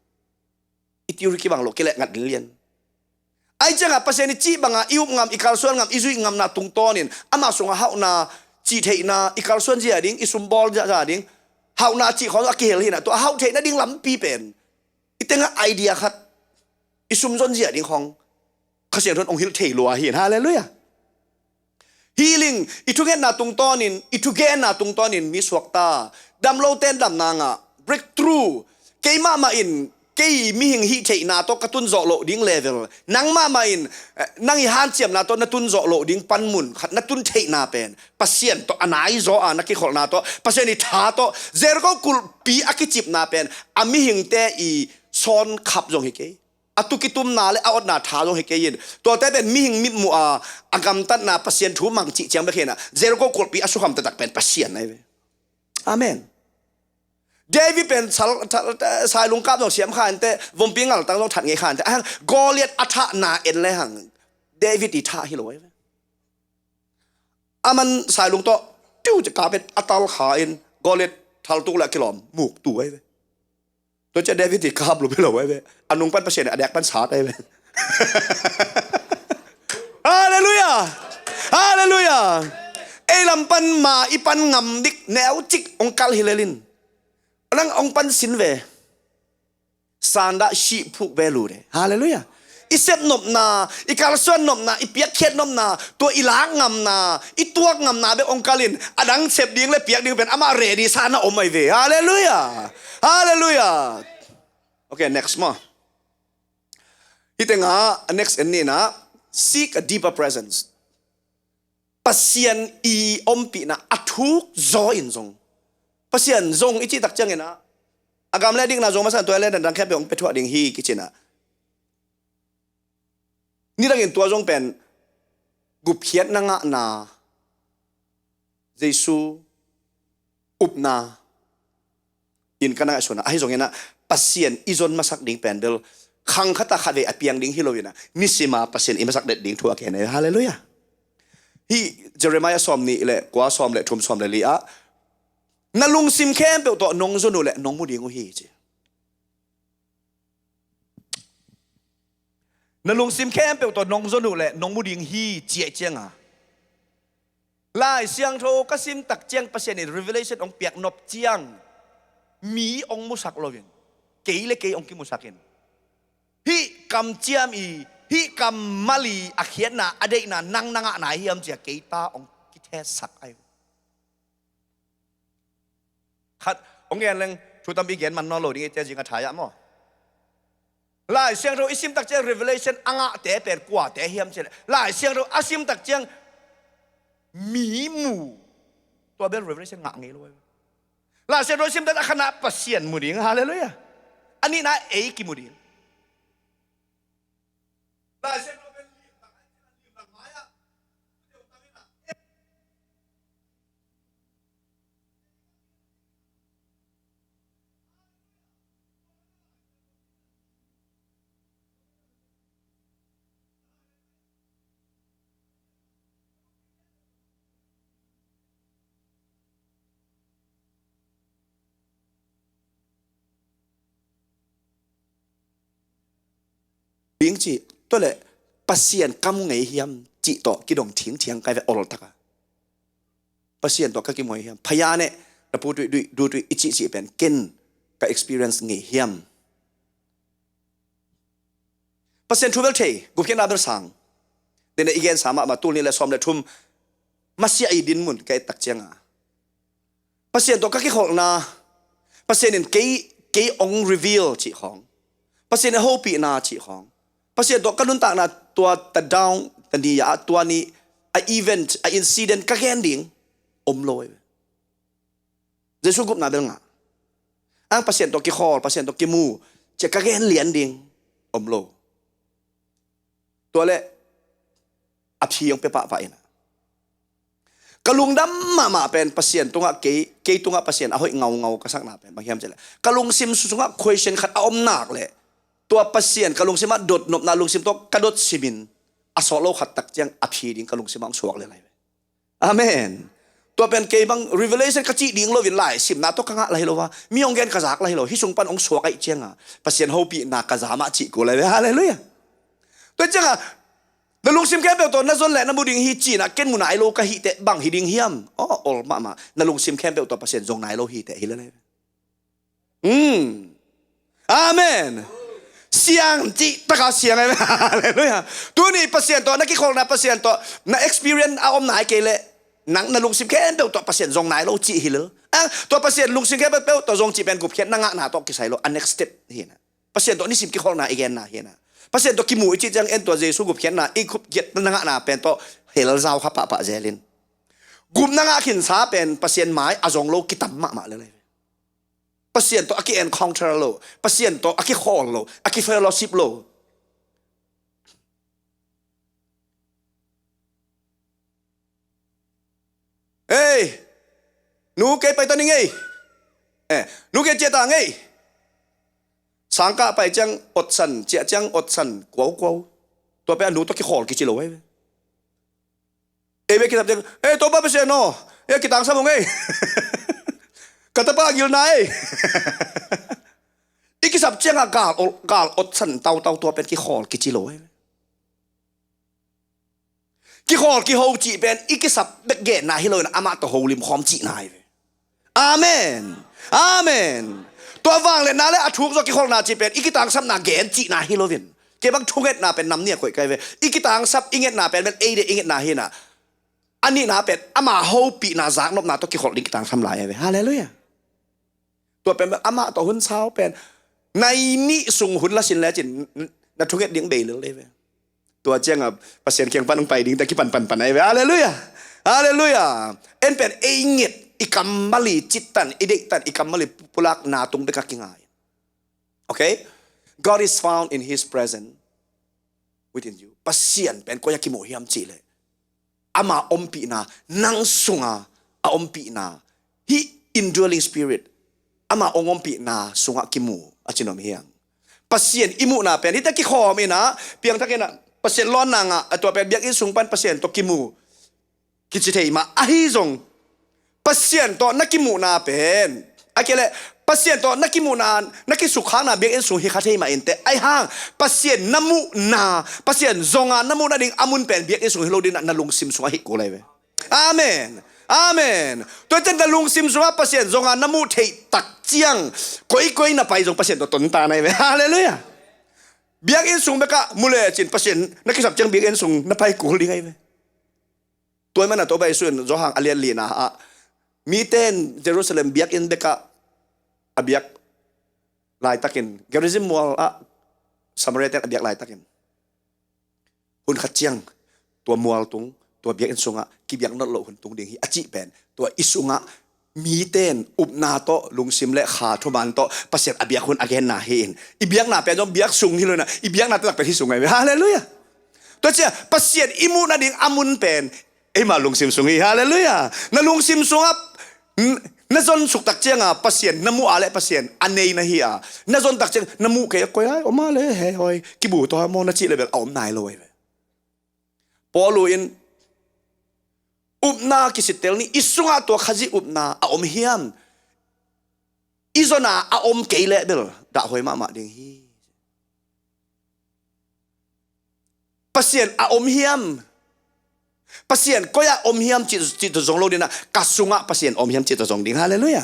อิติริกิบังโลกเกลงัดเลียนไอ้จังอ่ะภาษานี่จีบังอ่ะอิวงามอิคาลส่วนงามอิจุยงามนาตุงโตนินอามาส่งอ่ะเฮานาจีเทนาอิคาลส่วนจีอ่ะดิ้งอิสุมบอลจีอ่ะดิ้งเฮานาจีของอาเกลหินะตัวเฮาเทน่ะดิ้งล้ำปีเป็นอิเตงอ่ะไอเดียครับอิสุมส่วนจีอ่ะดิ้งของเขาเสียงทนองค์ฮิลเทลัวเห็นฮาเลลูยาฮีลิงอิทุเกนนาตุงโตนินอิทุเกนนาตุงโตนินมีสวกตาดัมโลเตนดัมนางอ่ะ breakthrough เกยมาอินเกยมีหิงฮิเทนาโตกระตุนโจโลดิ้งเลเวลนังมาอินนังอีฮันเจียมนาโตนัตุนโจโลดิ้งปันมุนขัดนัตุนเทนาเป็นปัสเซียนโตอันไหนโจนักกิขอนาโตปัสเซียนท้าโตเจรก็กุลปีอักจิบนาเป็นอามีหิงเตอีซอนขับจงฮิเกยอตุกิตุมนาเลอาอดนาท้าจงฮิเกยินตัวแต่เป็นมีหิงมิดมัวอากำตัดนาปัสเซียนทูมังจิเจียงเบเคนะเจรก็กุลปีอสุขมตะตักเป็นปัสเซียนไงเว้อาเมนเดวิดเป็นสายลุงกับต้องเสียมขานแต่วงปิงอ่ะตั้งต้องถัดไงขานแต่กอเลียดอัฐนาเอ็นเลยหังเดวิดอีท่าฮิโร่มันสายลุงโตติ้วจะกลายเป็นอัตลขาเอ็นกอเลียดทัลตุละกิโลหมูกตัวไว้ตัวจะเดวิดอีขับลุไปหรอไว้อันนุ่งปั้นประเสริฐอเด็กปั้นสาดไว้ฮาเลลูยาฮาเลลูยาเอลัมปันมาอีปันงำดิกแนวจิกองคัลฮิเลลินนั่งองปันสินเวสันดาชีพุกเวลูเดฮาเลลูยาอิเซบนบนาอิคาร์ส่วนนบนาอิเปียกเข็ดนบนาตัวอิลางงำนาอิตัวงำนาเบองกาลินอดังเซบดิ้งและเปียกดิ้งเป็นอามาเรดีซานาอมไอเวฮาเลลูยาฮาเลลูยาโอเค next มาฮิตงา next อันนี้นะ seek a deeper presence pasien i ompi na athuk zo in zong pasien zong ichi tak chang ina agam le ding na zong masan toilet dan khep yong petwa ding hi kichina ni dang in tua zong pen gup khiat na nga na Jesu upna in kana sona ai zong ina pasien izon masak ding pendel khang khata khade apiang ding hilowina nisima pasien imasak det ding thua ken hallelujah hi Jeremiah som ni le kwa som le thum som le li a nalung sim khem pe to nong zonu le nong mu ding hi chi nalung sim khem pe to nong zonu le nong mu ding hi che chenga lai siang tho kasim tak cheng pasien in revelation ong piak nop chiang mi ong musak lovin kei le kei ong ki musakin hi kam chiam i hi kam mali akhiat na adei na nang nanga na hiam chia keita ong ki the sak ai khat ong gen leng thu tam bi gen man no lo ding te jing a thaya mo lai siang ro isim tak chang revelation anga te per kwa te hiam che lai siang ro asim tak chang mi mu to bel revelation nga ngi lo lai siang ro isim tak khana pasien mu ding hallelujah ani na e ki mu ding Bing chi to le pasien kam ngai hiam chi to ki dong thing thiang kai ve ol taka pasien to ka ki moi hiam phaya ne na pu du ichi chi pen ken ka experience ngai hiam pasien thu vel thei gu ken other sang den again sama ma tul ni le som le thum masia I din mun kai tak chenga pasien to ka ki khol na pasien in ke ong reveal chi khong pasien hope na chi khong pasien to kanun ta na tua ta down ta ni ya tua ni a event a incident ka ending loi Jesu gup na bel nga ang pasien to ki khol pasien to ki mu che ka gen lian ding lo to le aphi yong pe pa ina kalung dam mama pen pasien tunga ke tunga pasien ahoi ngau kasak na pen banghiam chele kalung sim sunga question khat om nak le tua pasien kalung sima dot nop na lung sim to kadot simin asolo khat tak chang aphi ding kalung simang suak le lai amen tua pen ke bang revelation ka chi ding lo vin lai sim na to kanga lai lo wa mi ong gen kazak lai lo hi sung pan ong suak ai chenga pasien hopi na kazama chi ko lai hallelujah to changa na lung sim ke pe to na zon le na buding hi chi na ken mu na ai lo ka hi te bang hi ding hiam ol ma na lung sim ke pe to pasien zong nai lo hi te hi le amen siang ji taka siang ai hallelujah tu ni pasien to na ki khol na pasien to na experience a om nai ke le nang na lung sim ke pe to pasien zong nai lo chi hi le to pasien lung sim ke pe to zong chi pen gup khet na nga na to ki sai lo next step hi na pasien to ni sim ki khol na again na hi na pasien to ki mu chi jang en to Jesu gup khet na I khup get na nga na pen to hel zau kha pa zelin gup na nga khin sa pen pasien mai azong lo kitam ma le pasien to aki encounter lo pasien to aki hall lo aki fellowship lo hey nu ke pai to ni ngei nu ke che ta ngei sangka pai chang ot san che chang ot san kwau to pe nu to ki hall ki chi lo we be ki tap chang to ba pasien no ki tang sa mo ngei kata pa gil nai iki sab chenga gal ot san tau to pen ki khol ki chi lo ki khol ki ho chi pen iki sab bek ge na hi lo na ama to ho lim khom chi nai amen amen to wang le na le athuk zo ki khol na chi pen iki tang sam na gen chi na hi lo vin ke bang thunget na pen nam nia khoi kai ve iki tang sab inget na pen e de inget na hi na ani na pen ama ho pi na zak nop na to ki khol dik tang sam lai ve hallelujahตัวเป็นอามาต่อหุ่นเช้าเป็นในนี้ส่งหุ่นละสินแล้วจินนัททุกอย่างเดียงเบลเลยเว้ยตัวเจ้าอ่ะภาษาเคียงปันลงไปดิ้งแต่กี่ปันไอ้เว้ยอะไรเลยอ่ะ ฮาเลลูยาเอ็นเป็นเอเงตอิกัมมาลีจิตตันอิเด็กตันอิกัมมาลีปุลักนาตุงเบกักง่ายโอเค God is found in His presence within you ปัสเซียนเป็นก็อยากกิโมฮิมจีเลยอามาอมปีนานังสุงาอมปีนา He indwelling spirit อามาองอมปีนาสุงากิโมอาจินอมเฮียงปัสเซียนอิมุนาเป็นที่ตะกี้ขอมีนะเพียงตะกี้นะปัสเซียนร้อนนางอ่ะตัวเป็นเบียกอิสุงปันปัสเซียนตัวกิโมกิจิเทมาอาฮิซงปัสเซียนตัวนักกิโมนาเป็นอะเกเลปัสเซียนตัวนักกิโมนานักกิสุขานาเบียกอิสุงฮิคาเทมาเอ็นเตไอห่างปัสเซียนน้ำมูนาปัสเซียนซงาน้ำมูนาดิ่งอามุนเป็นเบียกอิสุงฮิโลดินะนลุงซิมสุงฮิโกเลยเว้อาเมนอาเมนตัวเจนนลุงซิมสุงปัสเซียนซงาน้ำมูเทตักเจียงก้อยน่ะไปซงปัสเซียนตัวตนตาในเว้ฮาเลลูยาเบียกอิสุงเบกะมูเลจินปัสเซียนนักกิสับเจียงเบียกอิสุงน่ะไปกูลิงไงเว้ตัวมันน่ะตัวไปส่วนจอหางอเลียนลีนะมีเต้นเยรูซาเล็มเบียกอินเบกะอเบียกลายตะกินเกริซิมมัวสมัยเต้นอเบียกลายตะกินหุ่นขัดเจียงตัวมัวตุงตัวเบียกอินสุงะกิเบียกนั่นโลหุ่นตุงดิ่งฮีอจิเป็นตัวอิสุงะมีเต้นอุบนาโตลุงซิมเละขาทุบันโตประเสริฐอเบียกหุ่นอเกนนาเฮนอีเบียกนาเป็นจอมเบียกสุงที่เลยนะอีเบียกนาตักไปที่สุงไงฮาเลลูยาตัวเจ้าประเสริฐอิมูนาดิ่งอามุนเป็นมาลุงซิมสุงฮีฮาเลลูยานาลุงซิมสุงะน่าจนสุกตักเจียงปัสเซียนน้ำมูอะไรปัสเซียนอันนี้นะฮีน่าจนตักเจียงน้ำมูเกยก้อยออกมาเลยเฮ้ยกิบูตัวมอนาจิเลยแบบเอาหน่ายเลยพอลูอินอุบนากิสิเตลนี่อิสุงะตัวขจิอุบนาอมเฮียมอิจนาอมเกยเลเบลด่าหอยมาดิ่งฮีปัสเซียนอมเฮียมปัสเซียนก็อยากอมเฮียมจิตตจงโลดินะกัสสุงะปัสเซียนอมเฮียมจิตตจงดิ่งฮาเลลูยา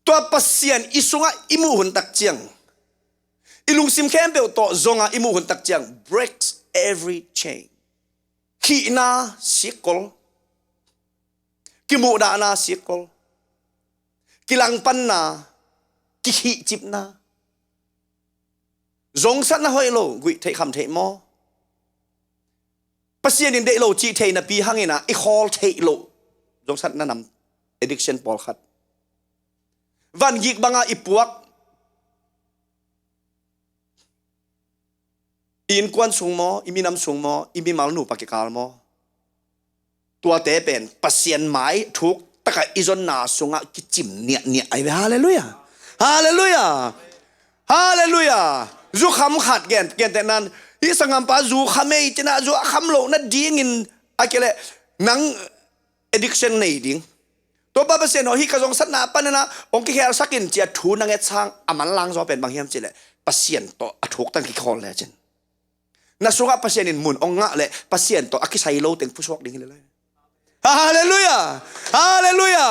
ตัวปัสเซียนอิสุงะอิมูหุนตักเจียงอิลุงซิมเข้มเปลตัวจงะอิมูหุนตักเจียง breaks every chain ขีนาสิกลกิมูดานาสิกลกิลังปันนากิหิจิบนาจงสันนะหอยโลกุยเทคำเทมอปัสเซียนินเดโลจีเทนปีหังเงินะอีคอลเทโลจงสันนั่นนำ addiction ปอลขัดวันยิกบังอาอีปวกอินกวนสูงมออิมีน้ำสูงมออิมีมาลนูปากกาลมอตัวเตเป็นปัสเซียนไม้ทุกตะกะอิจนนาสูงะกิจิมเนี่ยไอ้ฮาเลลูยาฮาเลลูยาฮาเลลูยาจูคำขัดแกนแต่นั้นที่สังกัมปาจูคำไม่จะน่าจูคำโลนั่นดีงินอะไรเลยนัง addiction นี่ดิ้งตัวป้าเปอร์เซ็นต์ของฮิกระจงสัตนาปันนะองค์กิเคลสักินเจียทูนังเอช่างอามันลังจอเป็นบางเฮียมจิเลยปัสเซียนตัวถูกตั้งกิคอลเลยจินน่าสุกัปัสเซียนินมุนองงะเลยปัสเซียนตัวอักไซโลเต็งผู้ชกดิ้งเลยฮาเลลูยาฮาเลลูยา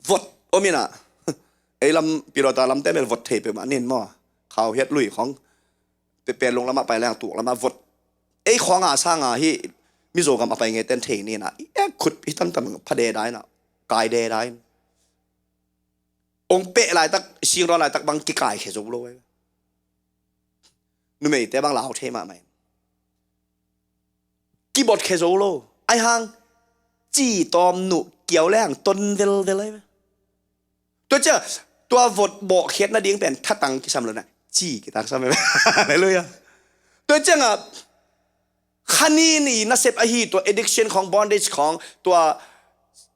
วดโอมินะไอ้ลำปิโรตาลำเต้เป็นวดเทปมาเน้นมั่วข่าวเฮ็ดลุยของเปลี่ยนลงแล้วมาไปแล้วตัวแล้วมาวดไอ้ของสร้างที่มิโซกับมาไปไงเต้นเทนี่นะขุดพี่ตั้งแต่พระเดได้นะกายเดได้องเปะลายตักชิงรอลายตักบางกิกายเขจงโลยนู่นไม่แต่บางลาวเทมาไหมกีบอดเขจงโลไอ้หางจีตอมหนุเกี่ยวแรงต้นเวลเลยตัวเจ้าตัววดโบเขียนนะดิ้งเป็นถ้าตังกิสามเลยนะจีกิตังซ้ำไหมอะไรเลยอ่ะตัวเจ้าคันนี้นี่น่าเสพฮีตัว addiction ของ bondage ของตัว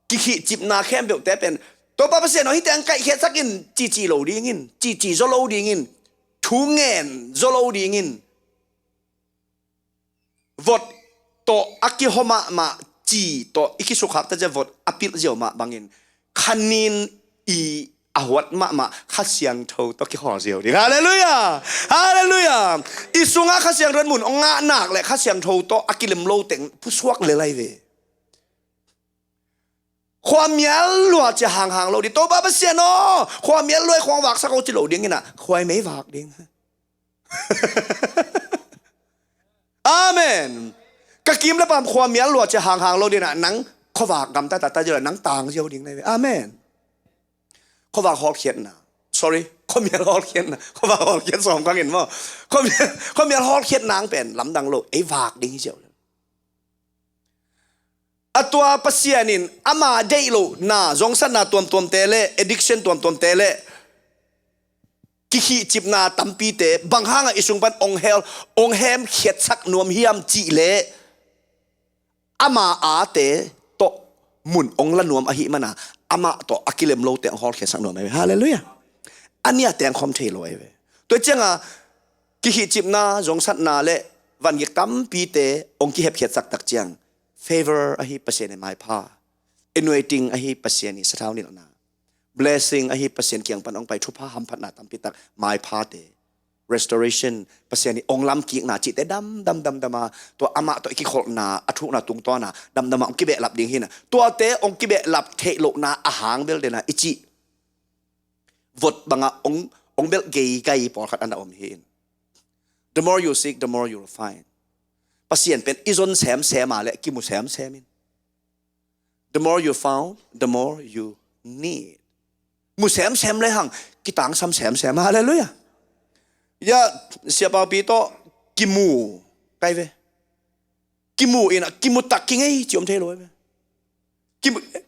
กิขิจิบนาแคมเบลแต่เป็นตัวป้าเปอร์เซ็นต์ของที่แต่งไก่เขียนสักอินจีโลดีงินจีโซโลดีงินทูเงินโซโลดีงินวดตัวอักกิโฮมาจีตัวอิคิสุขักแต่จะวดอภิรเจียวมาบางงินคันนี้อีอาวัดมาข้าเสียงเท่าตะกี้ขอเสียวดิฮาเลลูยาฮาเลลูยาอิสุงะข้าเสียงเรือนหมุนองงะหนักเลยข้าเสียงเท่าโตอากิเลมโลเต็งผู้สวกเลยไรเวความเมียลวดจะห่างเราดิโตบ้าเสียเนาะความเมียลวยความวักสักเอาจิโลดิ้งนี่นะควายไม่วักดิ้งอาเมนกะกิมแล้วปามความเมียลวดจะห่างเราดินะนังขวากกำตาเจอนังต่างเจียวดิ้งในเวอาเมนเขาว่าฮอลเขียนนะ sorry เขามีฮอลเขียนนะเขาว่าฮอลเขียนสองครั้งเห็นมั้ยเขามีฮอลเขียนนางเป็นลำดังโลไอ้วากดิ้งเจียว atwa pasianin ama deilo na zongsan na tuam tele addiction tuam tele kihi chipna tampi te banghanga isungpan onghem khiat sak nuam hiam chi le ama a te to mun ongla nuam ahi mana ama to akilem lo te hol khiat sak nuam ai hallelujah ania teng khom thei loi ve to chenga kihi chipna zongsan na le van yek tampi te ong ki hep khiat sak tak chiang favor ahi pasien mai pha anointing ahi pasien ni sathau ni na blessing ahi pasien kyang pan ong pai thupa ham phat na tam pi tak mai pha te restoration pasien ni ong lam ki na chi te dam to ama to ki khol na athu na tung to na dam ong ki be lap ding hin to te ong ki be lap the lo na ahang bel de na ichi vot banga ong bel gei gai por khat an om hin the more you seek the more you will find pasien pen izon sem ale ki mu semin the more you found the more you need mu sem le hang ki tang sam sem hallelujah ya siapa pito ki mu kai ve ki mu ina ki mu tak ki ngai chiom the loi ve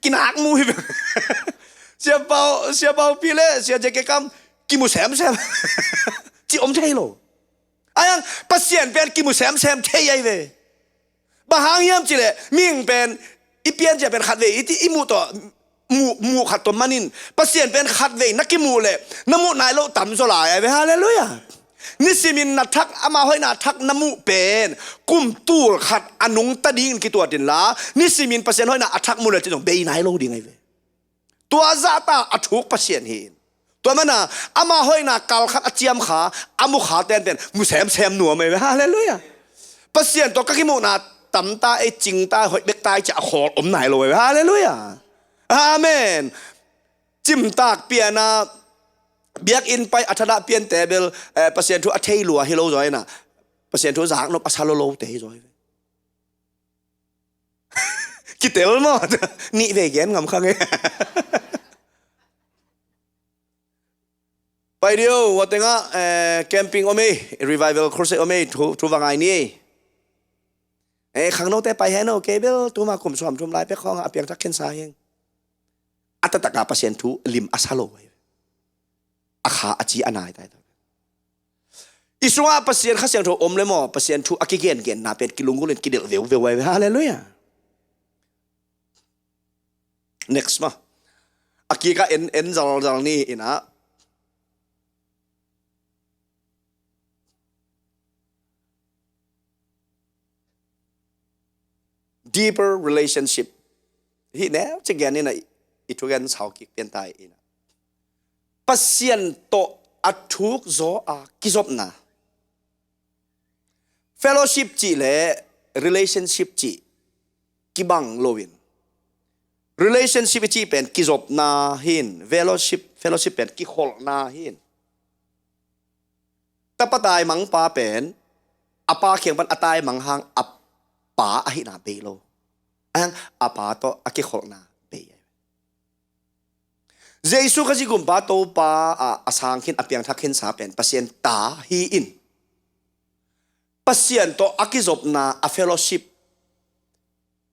ki nak mu ve siapa pile sia je ke kam ki mu sem chi om the lo ayang pasien pen ki mu sem the yai ve ba hang yam chi le ming pen ipian je pen khat ve iti imu to mu khat to manin pasien pen khat ve nakimu le namu nai lo tam so lai ve hallelujah nisimin na thak ama hoi na thak namu pen kum tur khat anung ta ding ki tua tin la nisimin pasien hoi na athak mu le ti dong be nai lo ding ai ve tua za ta athuk pasien hin tua mana ama hoi na kal khat achiam kha amu kha ten pen mu sem nu mai ve hallelujah pasien to ka ki mu na tam ta e jing ta hoi bek tai cha khol om nai lo ve hallelujah amen chim tak piana biak in pai athada pian tebel pasien thu athei lua hello rồi na pasien thu giang no pasalo lo te rồi kitel mo ni ve gen ngam khang e pai dio watenga camping ome revival crusade ome thu wangai ni khang no te pai he no kebel tu ma kum som thum lai pe khong apiang tak ken sa heng atataka pasien thu lim asalo akha achi anai tai isunga pasien kha siang tho om le mo pasien thu akigen gen na pet kilungulen kidel veu wai hallelujah next ma akika en zal ni ina deeper relationship hi ne chegen ni na itugan sao ki pian tai ina pasien to athuk zo a kizop na fellowship chi le relationship chi kibang lowin relationship chi pen kizop na hin fellowship pen ki khol na hin tapatai mang pa pen apa khiang pan atai mang hang apa a hi na be lo ang apa to aki khol na Jesu kasi gumpa to pa asangkin apiang thakin sa pen pasien ta hi in pasien to akizop na a fellowship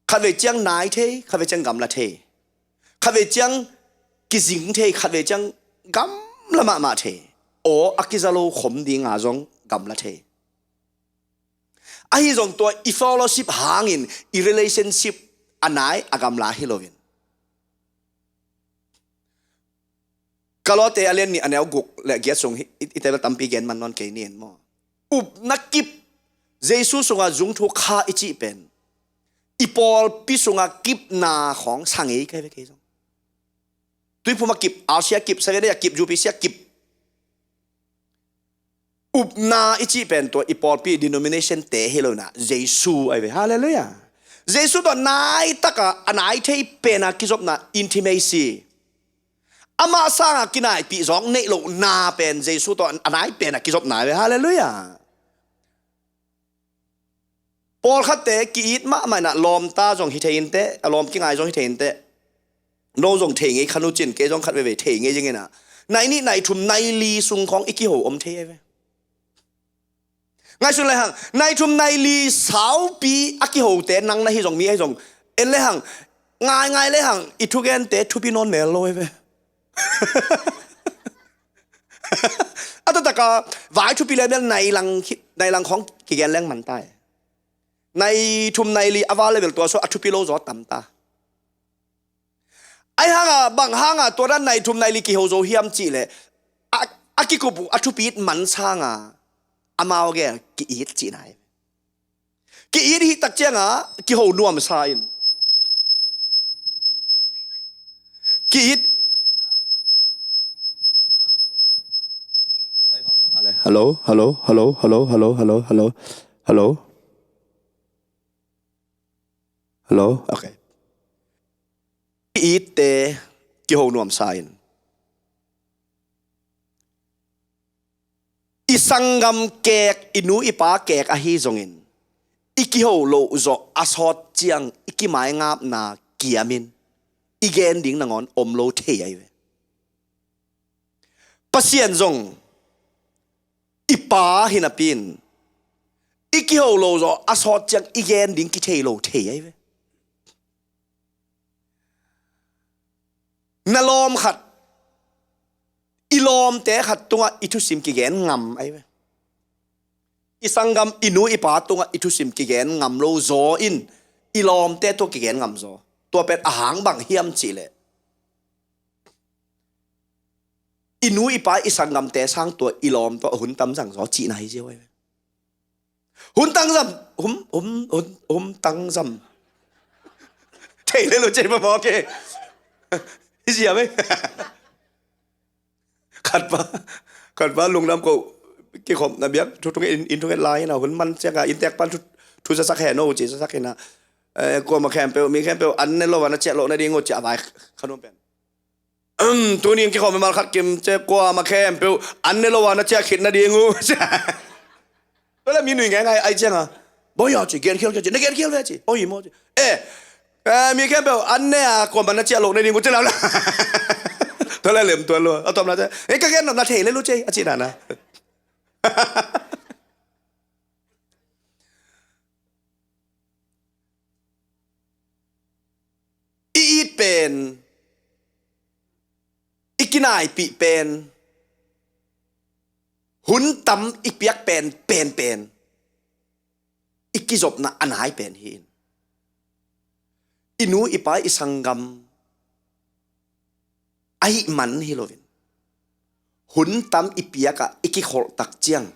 khave chang nai the khave chang gam la the khave chang kizing the khave chang gam la ma the o akizalo khom ding a jong gam la the a hi jong to I fellowship hangin I relationship anai agam la hilovin kalote alen ni anel guk le get song itela tampi gen man non ke nien mo up nakip jesu sunga jung thu kha ichi pen ipol pi sunga kip na khong sangi kai ve ke jong tui phuma kip asia kip savede kip ju pi sia kip up na ichi pen to ipol pi denomination te hello na jesu ai ve hallelujah jesu to nai taka anai thei pena kizop na intimacy ama sanga kinai pi zong nei lo na pen jesu to anai pen akizop na ve hallelujah Paul khatte ki it ma na lom ta jong hi thein te alom ki ngai jong hi thein te no jong thei ngai khanu chin ke jong khat ve thei ngai jing na nai ni nai thum nai li sung khong iki ho om the ve ngai sun lai hang nai thum nai li sao pi aki ho te nang na hi jong mi hi jong en le hang ngai le hang itu gen te thu pi non mel loi ve ata taka vai thu pi le nai lang khong ki gen leng man tai nai thum nai li awa level to so athu pi lo zo tam ta ai hanga bang hanga to ran nai thum nai li ki ho zo hiam chi le aki ko bu athu pi man changa amao ge ki it chi nai ki it hi tak chenga ki ho nuam sa in ki it hello hello hello hello hello hello hello hello hello okay ki it te ki ho nuam sa in isangam kek inu ipa kek a hi zongin iki ho lo zo asot chiang iki mai ngap na kiamin igen ding nangon om lo the ai ve pasien zong ipa hinapin iki ho lo zo asot chiang igen ding ki the lo the ai ve nalom khat ilom te khat tunga itu sim ki gen ngam ai ve isangam inu ipa tunga itu sim ki gen ngam lo zo in ilom te to ki gen ngam zo to pet ahang bang hiam chi le inu ipa isangam te sang to ilom to hun tam sang zo chi nai je ai hun tang zam hum tang zam thei le lo che ba mo ke gì vậy khát ba lùng nam cô cái khom na biết chúng tôi in chúng cái line nào vẫn man chắc là intek pan thu sa sắc hè nô chỉ sa sắc hè na cô mà khem pel mi khem pel ăn nên lo vào nó chạy lộ nó đi ngồi chạy bài khăn ôm pen tôi niên cái khom mà khát kim chạy qua mà khem pel ăn nên lo vào nó chạy khít nó đi ngồi đó là mi nuôi ngay ai chăng à bây giờ chỉ ghen khiêu chỉ nó ghen khiêu đấy chỉ ôi mo mi khem pel ăn nè còn mà nó chạy lộ nó đi ngồi chạy nào là tôi lại liềm tuần luôn, tóm lại thế, các em làm thể lên luôn chơi, chị đàn à, ít pen, ít cái này bị pen, hun tắm ít biếc pen, ít cái job na anh hai pen hin, inu ipai isangam ai man hilovin hun tam ipiaka iki khol tak chiang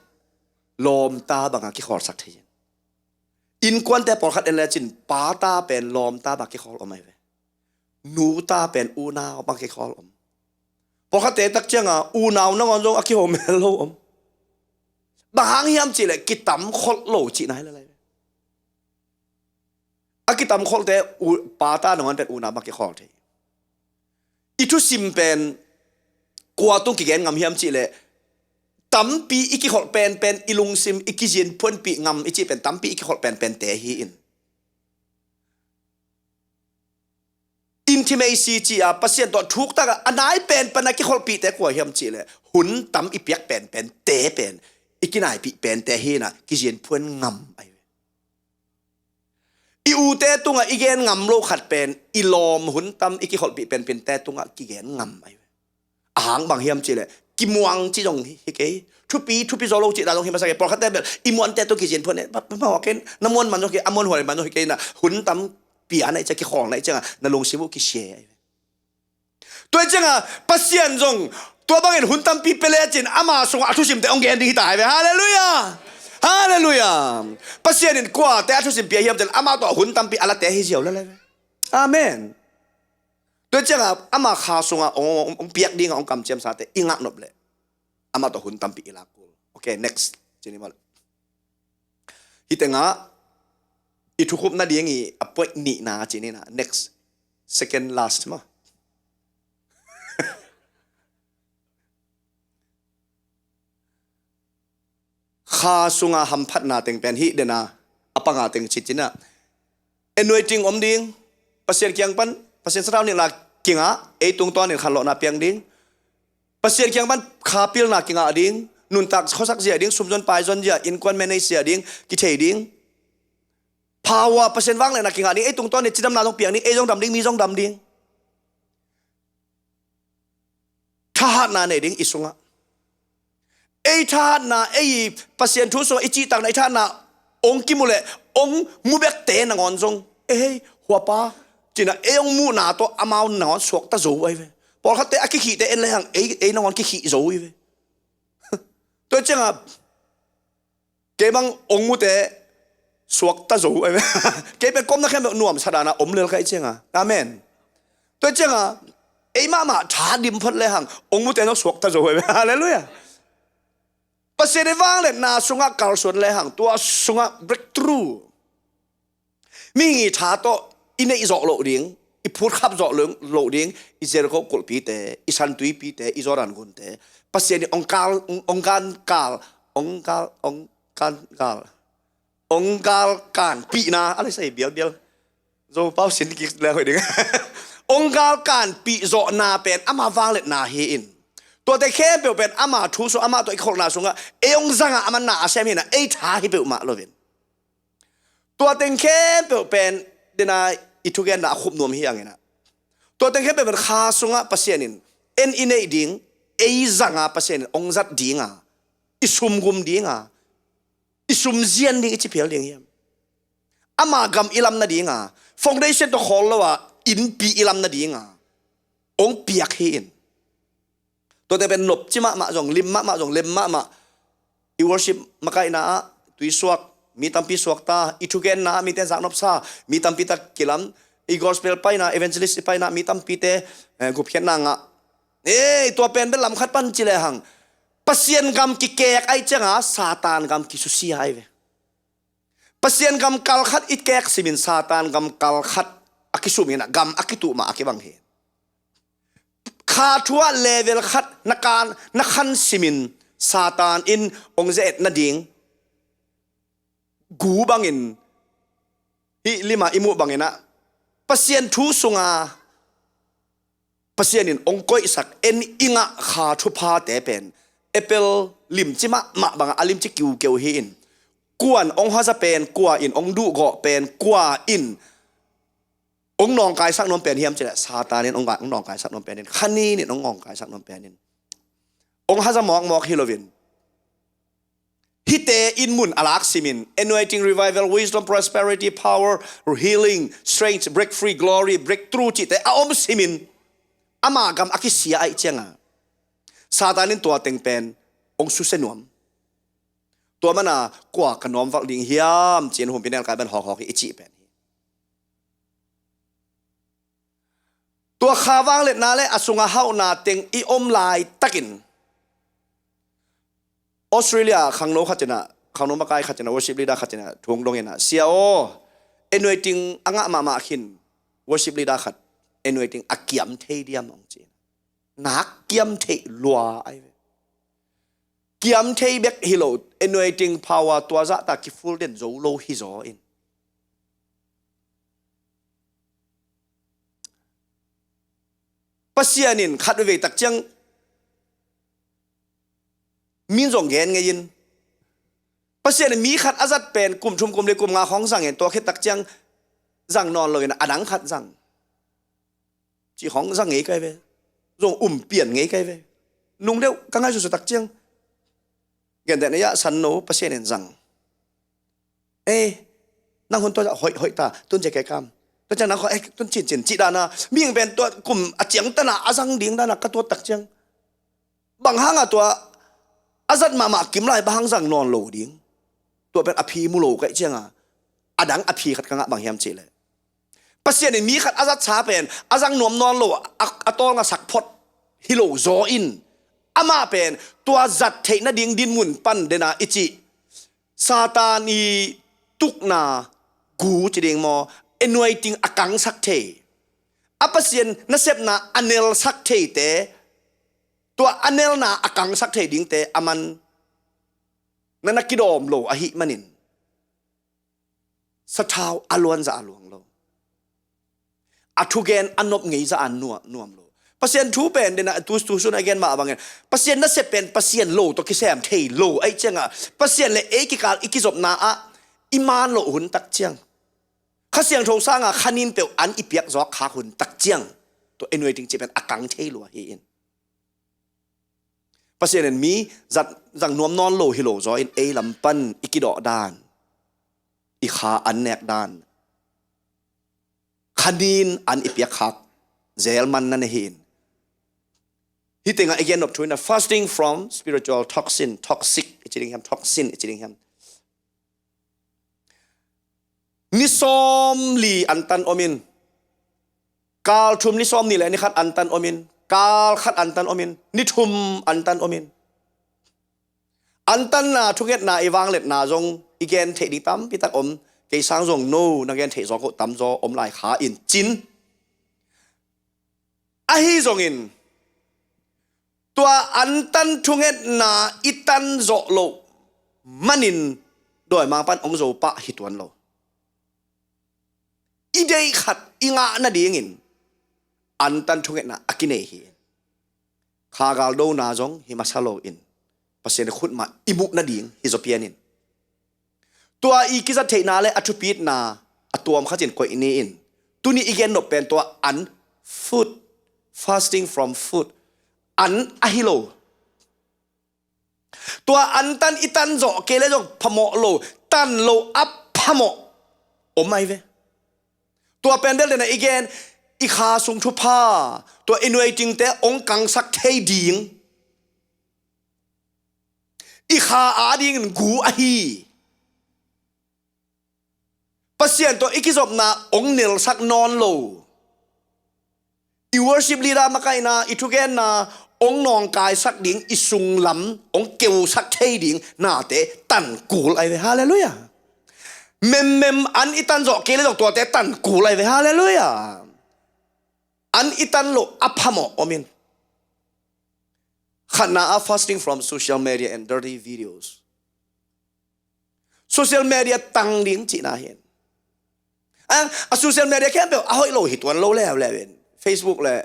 lom ta banga ki khol sak thein in kwan te por khat ele chin pa ta pen lom ta ba ki khol omai ve nu ta pen u na ba ki khol om por khat te tak chiang a u naw na ngon jong aki hom lo om ba hang hiam chi le ki tam khol lo chi nai la lai aki tam khol te pa ta ngon pen u na ba ki khol the itu simpen kuatung kigen ngam hiam chi le tampi iki khol pen ilung sim iki jin pon pi ngam ichi pen tampi iki khol pen te hi in intimacy chi a pasien to thuk ta anai pen panaki khol pi te kwa hiam chi le hun tam ipiak pen te pen iki nai pi pen te hi na ki jin pon ngam ai i u te tunga igen ngam lo khat pen ilom hun tam iki khol pi pen te tunga ki gen ngam ai ahang bang hiam chi le ki muang chi jong hi ke thu pi zo lo chi da jong hi ma sa ke por khat te bel i muan te to ki jin phone ma wa ken namon man jo ke amon hoi man jo ke na hun tam pi anai cha ki khong nai cha na long sibu ki she ai toi cha pasien jong to bang en hun tam pi pele chin ama sung athu sim te ong gen ding hi tai ve hallelujah hallelujah pasien in kwa te athu sim pi hiam tel ama to hun tam pi ala te hi jiao la la amen tôi chắc là ama khá sung à ông biết đi ông cầm chém sát thế ingat nộp lệ ama to hun tampi ilakul okay next jadi mal hitenga itu kup na dia ngi apa ni na jadi na next second last mah khá sung à ham phát na teng pen hi dena apa nga teng chichina anointing om ding pasien kiang pan pasien serau ni la kinga tung to ni khalo na piang ding pasien kiang ban khapil na kinga ding nun tak khosak zia ding sumjon pai zon zia in kwan manage zia ding ki thei ding power pasien wang le na kinga ni e tung ton ni chidam na tong piang ni e jong dam ding mi jong dam ding tha na ne ding isunga e tha na e pasien thu so ichi tang na tha na ong kimule ong mubek te na ngon jong e hua pa china e ong mu na to amau na suak ta zo ai ve por khat te akhi te en le hang e na ngon ki khi zo ai ve to changa ke bang ong mu te suak ta zo ai ve ke pe kom na khem nuam sadana om lel kai chenga amen to changa e ma tha dim phot le hang ong mu te no suak ta zo ai ve hallelujah pasien wang le na sunga kal son le hang tua sunga breakthrough mi ngi tha to ine izo lo ding i phut khap zo lo ding i zer ko kol pi te i san tui pi te i zoran gun te pasien ong kan pi na ala sai bial zo pau sin ki le hoi ding ong gal kan pi zo na pen ama wang le na he inตัวแต่แค่เปลี่ยนเป็นอามาทูสุอามาตัวอีกคนน่าสงะเอองจังอามันน่าเสียมีนะเอท้าให้เปลี่ยนมาโลวินตัวแต่แค่เปลี่ยนเป็นเดน่าอิทุกอย่างน่าคุบนวมเฮียงไงนะตัวแต่แค่เปลี่ยนเป็นข้าสงะปัสเซียนินเอ็นอินเอดิ้งเอจังอาปัสเซียนินองจัดดิ้งอ่ะอิสุมกุมดิ้งอ่ะอิสุมเจียนดิ้งอิจิเพียวดิ้งเฮียมอามากำอิลัมนาดิ้งอ่ะฟองได้เช่นตัวขอลแล้วว่าอินปีอิลัมนาดิ้งอ่ะองเปียกเฮียนตัวแต่เป็นหนบจิมะมาจงลิมมะจงเล็มมะอีวอร์ชิปมาไกน่าตุยสวกมีตัมปีสวกตาอีทุกเกนน่ามีแต่จากนบซามีตัมปีตะกิลัมอีกอสเปลไปน่าเอเวนเจลิสไปน่ามีตัมปีเตกุบเขียนนางอ่ะตัวเป็นลำคัดปันจิเลหังปัสเซียนกำกิเกกไอเจ้าซาตานกำกิสุสีไอเวปัสเซียนกำกัลคัดอิเกกสิมินซาตานกำกัลคัดอากิสุมินะกำอากิตุมาอากิบังเฮข้าทัวเลเวลขัดนักขันสิมินซาตานอินองเจตนาดิงกูบังอินฮิลิมาอิมุบังอินะปัสเซียนทูสุงาปัสเซียนินองก้อยสักเอ็นอิงะข้าทุพาเตเป็นเอเปลลิมจิมะบังอาลิมจิกิวเกวฮิอินกวนองฮาจะเป็นกว่าอินองดูเกาะเป็นกว่าอินองนองกายสักนมเป็นเฮียมจะซาตานินองนองกายสักนมเป็นนินขันนี้นี่องกายสักนมเป็นนินองฮาจะมอกฮิโลวินฮิเตอินมุนอลักซิมิน anointing revival wisdom prosperity power healing strength break free glory breakthrough จิตแต่อมซิมินอามากำอากิเสียไอเจียงซาตานินตัวเต็งเป็นองสุเซนวมตัวมันกว่าขนมฟักลิงเฮียมเจียนหุ่นเป็นแนวกายเป็นหอกอิจิเป็นตัวข้าวางเล็ดนาเลอสุงาเฮานาเต็งอีอมลายตักินออสเตรเลียขังโนขัดเจนะขังโนมาไกขัดเจนะวอร์ชิปลีดาขัดเจนะทวงดงเงินเสียโอเอ็นวยติงอ่างมาขินวอร์ชิปลีดาขัดเอ็นวยติงอักเกียมเทียมองจีนนักเกียมเทลัวไอเกียมเทเบกฮิโลเอ็นวยติงพาวตัวจะตากิฟูลเดนโซโลฮิโซอินปัสเซียนินขัดเวตักจังมินจงเงินไงยินปัสเซียนินมีขัดอาจัดเป็นกลุ่มชุมกลุ่มเลยกลุ่มงาของสั่งเห็นตัวแค่ตักจังสั่งนอนเลยนะอดังขัดสั่งจีของสั่งไงไกลไปจงเปลี่ยนไงไกลไปนุ่งเดียวกังไงสุดตักจังเงินแต่เนี่ยสันโนปัสเซียนินสั่งนั่งคนตัวจะหอยตาต้นใจแก่กรรมแล้วจากนั้นเขาต้นจีดานะมีอย่างเป็นตัวกลุ่มอาเจียงตนะอาสังดิ้งตนะก็ตัวตักเจียงบางห้างตัวอาจัดมากิมไล่บางห้างสั่งนอนโหลดิ้งตัวเป็นอภีมุโลก็เจียงอดังอภีขัดกังบางเฮียมจีเลยปัสเซียนมีขัดอาจัดช้าเป็นอาสังนวมนอนโหลอาตองสักพดฮิโลโซอินอามาเป็นตัวจัดเทนดิ้งดินมุนปันเดนาอิจิซาตานีตุกนากูจีเดงมอanointing akang sakte apa sian nasep na anel sakte te tua anel na akang sakte ding te aman nanakidom lo ahi manin sataw alwan za alwang lo atugen anop ngei za an nuam lo pasien thu pen dena tu sun again ma bangen pasien nasep pen pasien lo to kisem thei lo ai chenga pasien le e ki kal ikizop na a iman lo hun tak chang ข้าเสียงโทสร้างอ่ะขันินเปียวอันอีเปียกจอกขาหุ่นตักเจียงตัวเอ็นเวติงจะเป็นอากังเทลัวเฮียนภาษาเนมีจังนวมนอนโลฮิโลจอยเอลำปันอีกิดอดานอีขาอันแนกดานขันินอันอีเปียกขักเจลมันนั่นเองที่ติงอ่ะ again of twin fasting from spiritual toxic จริงๆ toxin จริงๆนิสอมลีอันตันอมินกาลทุมนิสอมนี่แหละนี่ขัดอันตันอมินกาลขัดอันตันอมินนิทุมอันตันอมินอันตันนาทุกเอ็ดนาอีวางเล็ดนาจงอีเกนเทดิตั้มพิตักอมเกยสร้างจงโน่นักเกนเทจอกตั้มจออมลายขาอินจินอาฮีจงอินตัวอันตันทุกเอ็ดนาอิตันโจโลมันินโดยมาปันองโจปะฮิตวันโลอีเดย์ขัดอีงาหน้าดีงินอันตันทุกเอ็ดนาอากินเอฮีข้ากาลโดนาจงฮิมาซาโลอินภาษาขุดมาอิบุกนาดีงฮิโซเปียนินตัวอีกิจเทนาเลอัตุปีดนาอัตัวมข้าจินกวยนี้อินตัวนี้อีกแกนนบเป็นตัวอัน food fasting from food อันอะฮิโลตัวอันตันอิตันโจเกเลจงพมโลตันโลอัพพมอมไม่เวตัวเป็นเดลเลยนะอีกแกนอีขาสุงทุพาตัวอินเวจิงแต่องกังสักเทดิงอีขาอาดิงกูอะฮีปัสเซียนตัวอีกิจบนาองเนลสักนอนโลอีวอร์ชิปลีดามาไกนาอีทุกแกนนาองนองกายสักดิ่งอีสุงลำองเกวสักเทดิ่งนาเตตันกูไลเวฮาเลลูยาเมมอันอีตันโจเกเลจตัวเตตันกูไลเวฮาเลลูยาอันอีตันโลอัพมอมินขณะ fasting from social media and dirty videos social media ตั้งดิ่งจีน่าเห็นsocial media แค่แบบเอาให้โลหิตวันโลแล้วเว้น Facebook เลย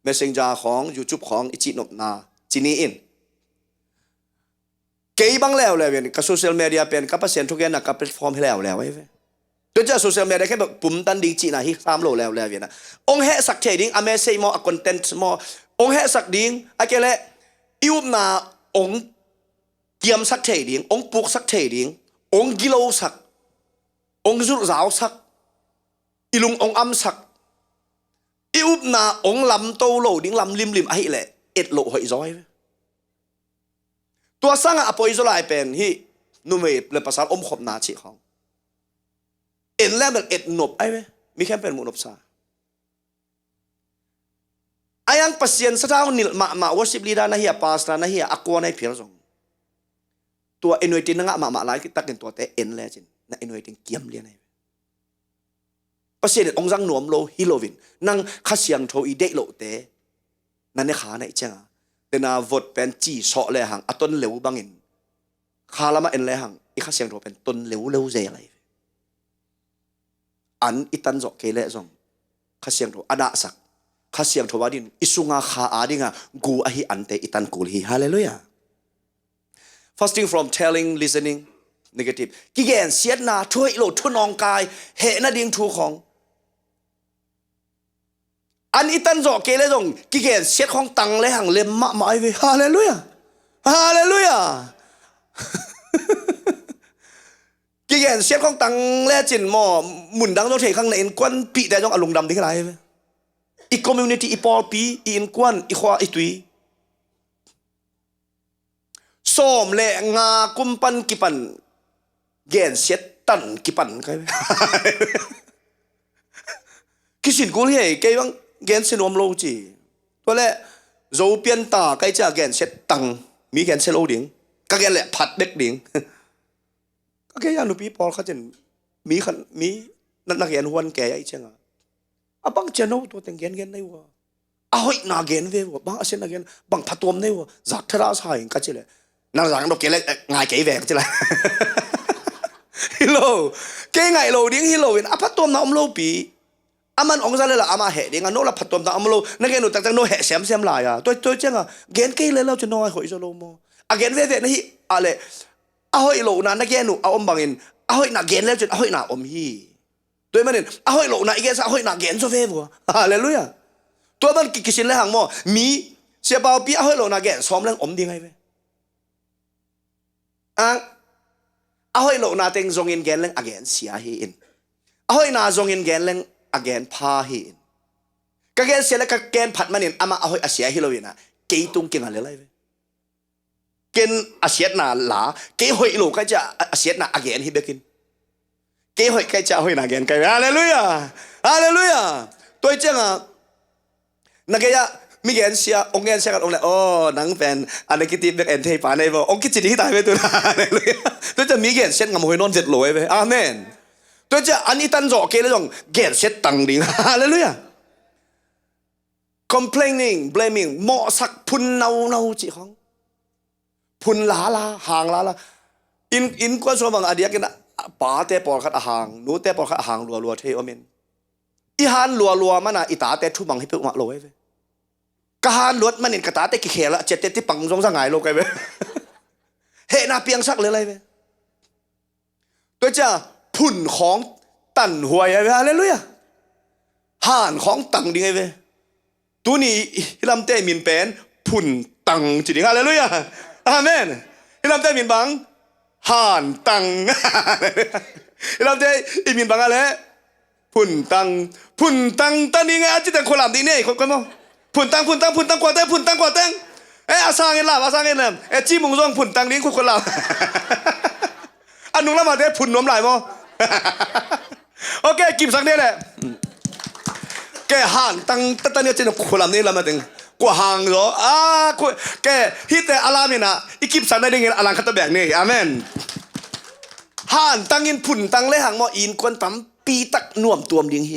Messenger ของ YouTube ของอิจินบนาจีนี่อินเกี่ยบังแล้วเว้นกับ social media เป็นกับเปอร์เซ็นต์ทุกอย่างกับแพลตฟอร์มให้แล้วไว้โดยเฉพาะ social media แค่แบบปุ่มตันดิ่งจีน่าฮิตามโลแล้วเว้นนะองค์เหสักเทดิ่งอเมซิมอคอนเทนต์มอองค์เหสักดิ่งอะเกเลอิวนาองค์เกี่ยมสักเทดิ่งองค์ปุกสักเทดิ่งองค์กิโลสักองค์จุดสาวสักอีลุงองอัมสักอีอุบนาองลำโตโลดิ้งลำลิมไอ้แหละเอ็ดโลหอยจ้อยตัวสร้างอปอยโซไลเป็นที่นุ่มเวทเลยภาษาอมขบนาชีของเอ็นแล้วแบบเอ็ดหนบไอ้ไหมมีแค่เป็นหมุนบซาไอ้ยังปัสเซียนสถานนิลมาวอชิบลีดานะเฮียปาสนานะเฮียอักวาในเพียรสงตัวเอ็นเวตินนั่งมาหลายตักเป็นตัวแต่เอ็นแล้วจินนะเอ็นเวตินเกี่ยมเลียนไอ้ภาษาเด็ดองจังหนวมโลฮิโลวินนั่งข้าเสียงโทอีเดโลเตนั่นเนี่ยขาในเจ้าแต่น่าวดเป็นจีสอเลยหังอัต้นเหลวบางอินขาละมาเอ็นเลยหังอีข้าเสียงโทเป็นต้นเหลวเจอะไรอันอีตันจอกเกเลจงข้าเสียงโทอดาสักข้าเสียงโทวาดินอิสุงาขาอาดิงากูอาฮิอันเตอีตันกูลีฮาเลลูยา fasting from telling listening negative กิเกนเสียดนาช่วยโหลดทุนองกายเหนาดิ่งทูของอันอีตันจอกเกเลจงกิเกนเสียดของตังเลยหังเลมมะมาไอเวฮาเลลูยาฮาเลลูยากิเกนเสียดของตังเลยจินหมอหมุนดังต้องเทข้างในอินควันปีแต่จงอารมณ์ดำที่ไรเวอีคอมมูนิตี้อีปอลปีอีอินควันอีควาอีตุยส้มเละงากุมปันกิปันเกนเสียตันกิปันใครคิดสินกูเลยแกยังเกนเสียนวมโลจีตัวแรกโจเปียนตาใครจะเกนเสียตังมีเกนเสียโลดิ่งก็เกนแหละผัดเด็กดิ่งก็แกยังหนูปีพอเขาจะมีนักเรียนวันแก่ไอ้เจ้าอ่ะบางเจ้าโน้ตัวแต่งเกนได้วะอ้าวนาเกนเว้ยบางอาเซียนนาเกนบางพัดตัวมันได้วะจักทราสายก็เจเลยนั่งหลังเราเกนเลยง่ายเก๋แหวกเจเลยฮิโลเก่งไงโลดิ้งฮิโลวินอภัตตัวน้ำโลปีอามันองศาเลยละอามาเหดิ้งอันโนละพัตตัวน้ำโลนักเกนหนูตั้งโนเหเสียมลายอ่ะตัวเจ้าเกนเก่งเลยเราจะน้อยหอยโซโลโมอ่ะเกนเว่นี่อะไรเอาหอยโลนะนักเกนหนูเอาอมบังอินเอาหอยนักเกนแล้วจนเอาหอยหน้าอมฮี ตัวมันเนี่ยอ้อยโลน่ะอีกแค่อ้อยน่ะเกณฑ์โซเฟ่บัวฮาเลลูยาตัวมันกิสินเลยหังโมมีเสียเบาปีอ้อยโลน่ะเกณฑ์ซ้อมเรื่องอมดีไงเว้ยอ้อยโลน่ะเต็งจงอินเกณฑ์เรื่องอเกณฑ์เสียหินอ้อยน่ะจงอินเกณฑ์เรื่องอเกณฑ์พาหินก็เกณฑ์เสียแล้วก็เกณฑ์ผัดมันเนี่ยอามาอ้อยเสียหิโลวินะเกยตุงเก่งอะไรเลยเว้ยเกณฑ์เสียน่ะหลาเกยหอยโลก็จะเสียน่ะอเกณฑ์ฮิเบกินเกยหอยก็จะหอยน่ะเกณฑ์กันฮาเลลูยาฮาเลลูยาตัวเจ้านักเกยมีเกณฑ์เสียองค์เกณฑ์เสียกันองค์เลยโอ้นังแฟนอะไรกิติเบกเอ็นเทปานในบ่องค์กิจที่ตายไปตัวฮาเลลูยาตัวจะมีเกณฑ์เสียงำหอยนอนเจ็ดลอยไปอาเมนตัวจะอันนี้ตันจ่อเกณฑ์แล้วจงเกณฑ์เสียตังดิ่งฮาเลลูยา complaining blaming เหมาะสักพุนเนาจีของพุนลาห่างลาอินกวนส่วนบางอดียกันนะป่าเตะปอดขัดห่างหนูเตะปอดขัดห่างรัวเทอเมนอีฮันรัวมันน่ะอีตาเตะทุบังให้เปิดมาโลยเว้ยกะฮันลวดมันเห็นกระตาเตะกี่เขละเจ็ดเตะที่ปังสงสังหายโลกเว้ยเฮน่าเปียงสักเลยอะไรเว้ยตัวจะพุนของตันหวยเว้ยฮาเลลูยาห่านของตังดีไงเว้ยตัวนี้ลำเตะมินเป็นพุนตังจริงฮาเลลูยาอาเมนลำเตะมินบังห่านตังลำเตะอีมินบังอะไรพุนตังตันนี่ไงอาจจะแต่คนลำดีเนี่ยคนมั้งพุนตังกว่าแต่พุนตังกว่าแต่อาซาเงินล่ะอาซาเงินน่ะจี้มุงซ่องพุนตังนี้คนลำอันนุ่งละมาเตะพุนน้ำลายมั้งโอเคกิมสักเนี่ยแหละแกห่านตังเนี่ยจะคนลำนี้ละมาถึงกว่าห่างเหรอแกฮิตแต่อาลามินะอีกิมสักได้เงินอาลังคัตแบกนี่อาเมนห่านตังอินพุนตังเลยห่างมออินควนตั้มปีตักน่วมตัวมดิ่งเฮ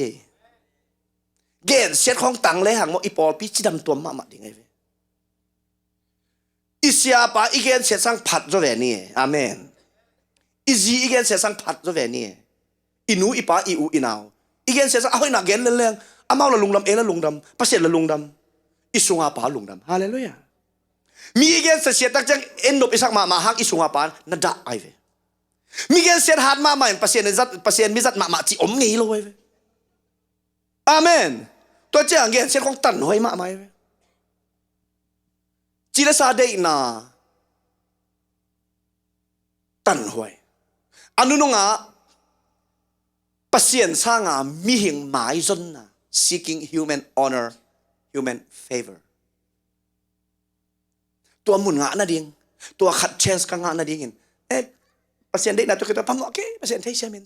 เกณฑ์เสียของตังเลยห่างมออีปอปีจิดำตัวมาดิ่งไงเว้ยอิเสียปะอีเกณฑ์เสียสังผัดจะเวนี่อาเมนอีจีอีเกณฑ์เสียสังผัดจะเวนี่อินูอีปะอีอูอีนาวอีเกณฑ์เสียสังเอาให้หนักเกณฑ์เรื่องอาเมาละลุงดำละลุงดำประเสริฐละลุงดำอิสุงอาปาลุงดำฮาเลลูยามีอีเกณฑ์เสียตักจังเอ็นดบอิสักมาฮักอิสุงอาปานัดด่าไอเว้ยมีเกณฑ์เสียหัดมาใหม่ประเสริฐมิจัดมาจีอมงี้เลยเว้ยอาเมนตัวเจ้าเกณฑ์เสียของตันหอยมาไหมเว้ยจีรสาเดน่าตันหวยอันนู้นงะประเสริฐสร้างมีหิงหมายจนนะ seeking human honor human favor ตัวมุนงะนั่นเองตัวขัดเชนส์กังงะนั่นเองประเสริฐได้นะตัวkita pamok keประเสริฐให้เสียมิน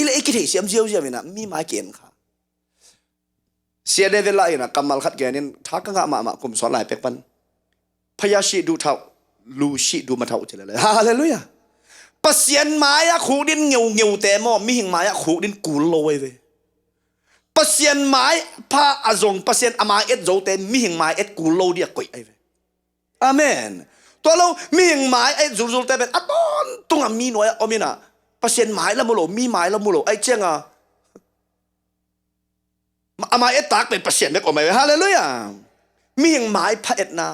เลยคิดให้เสียมเจียวมินนะมีหมายเกณฑ์ค่ะเสียเดวิลไลนะกำมัลขัดเกณฑ์นี่ทักกังงะมากุมสอนหลายเป็กปันพยาชีดูเท่าลูชีดูมาเท่าเจริญเลยฮาเลลูยาประเสริฐหมายขูดินเงียวแต่มอมีหิงหมายขูดินกูโลยเว้ยประเสริฐหมายพระอาจงประเสริฐอามาเอ็ดโจแต่มีหิงหมายเอ็ดกูโลเดียกุยไอเว้ยอาเมนตัวเรามีหิงหมายไอ้จุลแต่เป็นตอนตรงมีหน่วยอมินะประเสริฐหมายละมุโลมีหมายละมุโลไอ้เจ้าอามาเอ็ดตากเป็นประเสริฐไม่ก็ไม่ฮาเลลูยามีหิงหมายพระเอ็ดนะ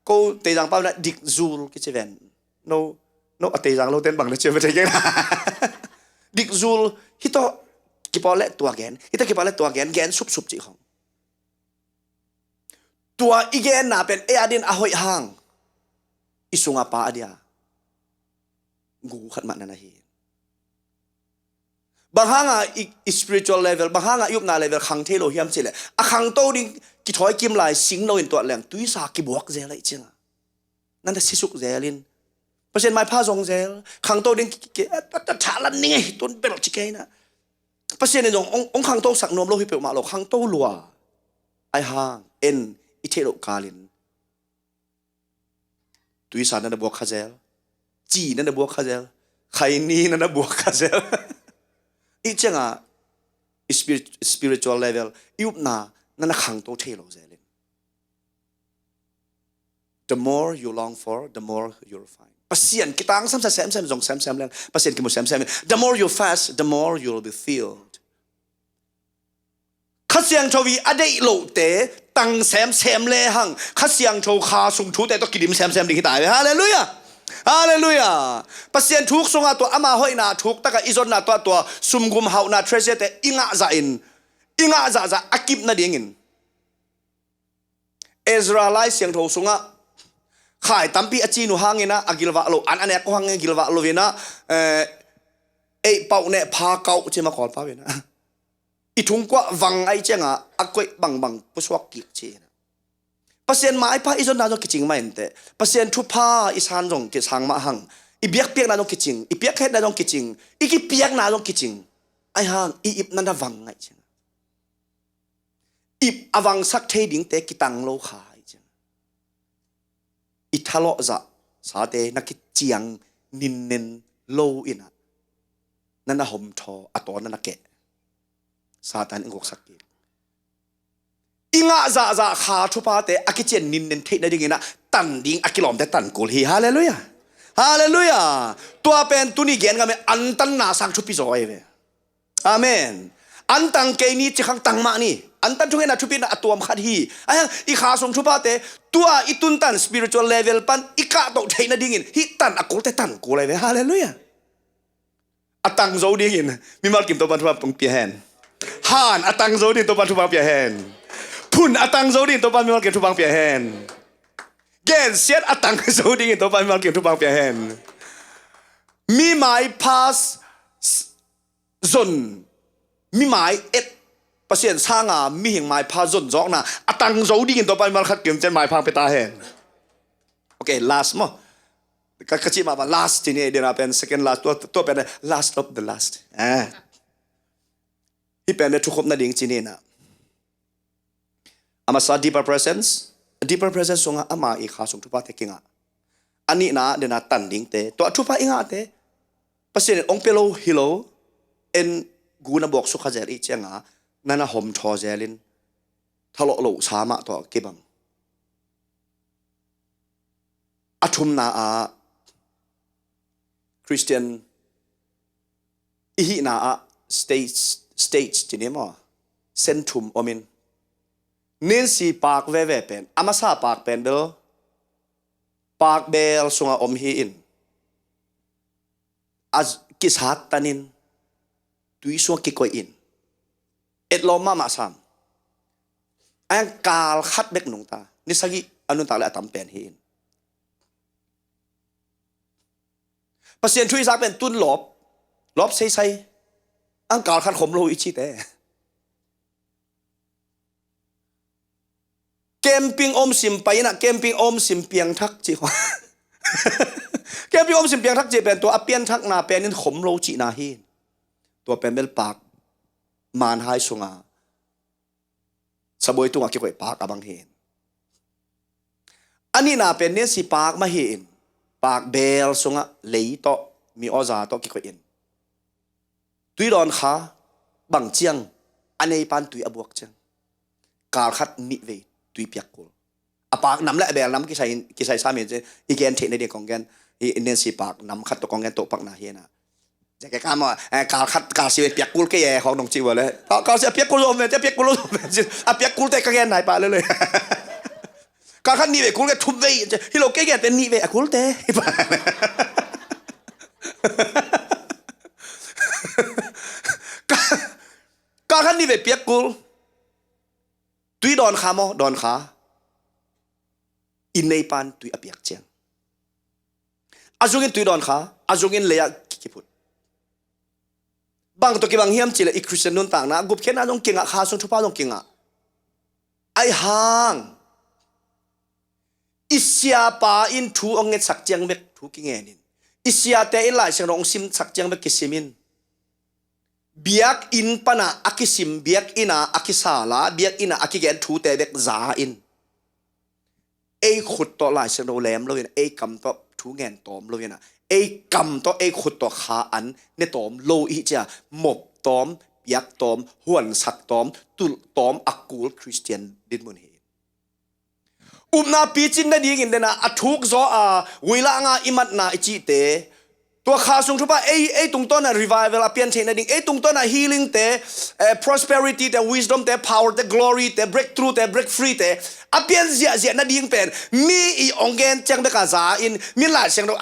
ก็เตจังป้านะดิกจูลกิจเวนโนเตจังเราเต้นบังเลยเชื่อไม่ใช่ยังดิกจูลฮิโตกี่ปอเล่ตัวแกนฮิโตกี่ปอเล่ตัวแกนสุบจีของตัวอีแกนน่ะเป็นเออาดินอหอยห่างอิสุงอาปาอเดียงูขัดมันนั่นเองบางห่างอี spiritual level บางห่างยุบนา level ขังเทโลเฮียมสิเลยขังโตดิ้งกี่ถอยกิมลายสิงโลอินตัวแหลงตุยสากี่บวกเจริญจริงนั่นแต่สิสุกเจริญเปอร์เซ็นต์ไม่พาทรงเจริญขังโตดิ้งกี่แต่ชาลันนี่ไงต้นเป็นหลอกจิกไงนะเปอร์เซ็นต์ในตรงองขังโตสักนวมโลหิตเปล่ามาโลขังโตลัวไอห่างเอ็นอิเทโลกาลินตุยสานั่นบวกข้าเจลจีนั่นบวกข้าเจลไข่นี่นั่นบวกข้าเจลอีเจ้าspiritual level ยุบนานั่นขังโตเทโลเจลิน the more you long for the more you'll find ประเสริฐกิตังซ้ำแซมจงแซมแล้วประเสริฐกิมุแซม the more you fast the more you'll be filled ข้าเสียงโชวีอเดโลเตตังแซมเลยหังข้าเสียงโชคาสุงชูแต่ต้องกินแซมดิ่งที่ตายไปฮาเลลูยา Hallelujah. Pasien thuk songa to ama hoi na thuk taka izon na to sumgum hau na treasure te inga za akip na dingin. Ezra lai siang tho songa khai tampi achi nu hangina agilwa lo an ane ko hangin gilwa lo vina ei pau ne pha kau che ma kol pa vina. I thung kwa wang ai chenga akoi bang puswak ki che. Pasien mai pa izon na jong kiching main te pasien thu pa isan jong ki sang ma hang i biak piak na jong kiching i piak het na jong kiching i ki piak na jong kiching ai hang i ip na da wang ngai chen ip awang sak the ding te ki tang lo khai chen i thalo za sa te na ki chiang nin nen lo ina na na hom tho aton na ke satan ingok sak ki inga za kha thupa te akichen nin nen the na ding ina tan ding akilom te tan kul hi hallelujah hallelujah tua pen tuni gen ga me antan na sang thupi zoi ve amen antang ke ni chi khang tang ma ni antan thunge na thupi na atuam khat hi ayang I kha song thupa te tua itun tan spiritual level pan ika to the na ding in hi tan akul te tan kul ve hallelujah atang zo ding in mi mal kim to ban thupa pung pi hen han atang zo ding to ban thupa pi hen Pun atang zodin to pan mal ke tubang pia hen. Gen siat atang zodin to pan mal ke tubang pia hen. Mi mai pas zon. Mi mai et pasien sanga mi hing mai pas zon zok na atang zodin to pan mal khat kem chen mai pang peta hen. Okay, last mo. Kacik ma last ini dia pen second last to pen last of the last. Hi pen tu khop na ding chini na. Ama sa deeper presence songa ama I kha sung thupa te kinga ani na dena tanding te to thupa inga te pasien ong pelo hilo en guna bok su khajer I chenga nana hom tho zelin thalo lo sama to kibang athum na a Christian ihi na a states tinemo centrum omin Nancy Park ve pen amasa Park pen bel Park bel sunga om hi in as kishat tanin tui sunga kikoi in et lo mama sam ang kal khat bek nung ta ni sagi anun ta la tam pen hi in pasien thui sak pen tun lop sei ang kal khat khom lo I chi te camping om sim pai na camping om sim piang thak chi camping om sim piang thak chi pen to apian thak na pen in khom lo chi na hi to pen bel pak man hai sunga saboi tu ngaki koi pak abang hin ani na pen ne si pak ma hin pak bel sunga lei to mi oza to ki koi in tui don kha bang chiang anei pan tui abuak chang kal khat ni ve tui piak kul apak nam la bel nam ki sai sa mi je igen the ne de kong gen I nen si pak nam khat to kong gen to pak na hi na je ke kam kal khat ka si piak kul ke ye hong dong chi wa le ka si piak kul om te piak kul a piak kul te ka gen nai pa le ka khat ni ve kul ke thum ve hi lo ke gen pen ni ve a kul te ka khat ni ve piak kul tui don kha mo don kha in nei pan tui apiak cheng azungin tui don kha azungin leya kiput bang to ki bang hiam chile I Christian nun tang na gup khen na jong kinga kha sung thupa jong kinga ai hang isya pa in thu onget sak cheng mek thu ki nge nin isya te in lai sang rong sim sak cheng mek kisimin biak in pana akisim biak ina akisala biak ina akigen thu te bek za in ei khut to lai se no lem lo in ei kam to thu ngen tom lo in ei kam to ei khut to kha an ne tom lo I cha mop tom biak tom huan sak tom tul tom akul Christian din mun hi na pi chin na ding in na athuk zo a wila nga imat na ichi te ตัวขาสงทุบะตรงต้นน่ะ revival เปลี่ยนเทนดิ่งตรงต้นน่ะ healing แต่prosperity แต่ wisdom แต่ power แต่ glory แต่ breakthrough แต่ break free แต่เปลี่ยนเสียนั่นดิ่งเป็นมีอีองเกนจังเบกาซาอินมีหลายเสียงเรา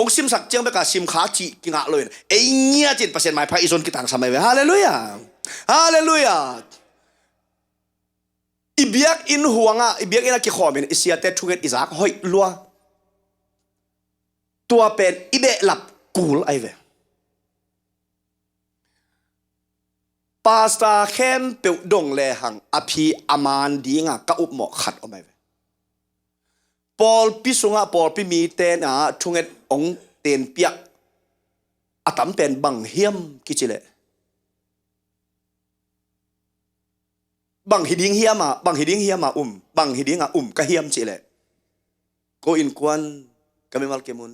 องซิมสักจังเบกาซิมขาจีกิงะเลยเงี้ยจิตเปอร์เซ็นต์หมายพระอิสนกิตังสมัยเว้ฮาเลลูยาฮาเลลูยาอีเบียกอินห่วงอีเบียกอินกิขอมินอิเสียเตทุเกตอิซักหอยลัวตัวเป็นอีเบหลับกูลไอเวปาสตาเข้มเปียวดงเลหังอภิอามานดีงะกะอุบหมอขัดออกมาเวปอลพิสุงะปอลพิมีเตนทุเกตองเตนเปียกอาตัมเป็นบังเฮียมกิจิเลบังฮิดิงเฮียมาบังฮิดิงเฮียมาบังฮิดิงกะเฮียมจิเลโกอินควันกะเมมัลเกมุน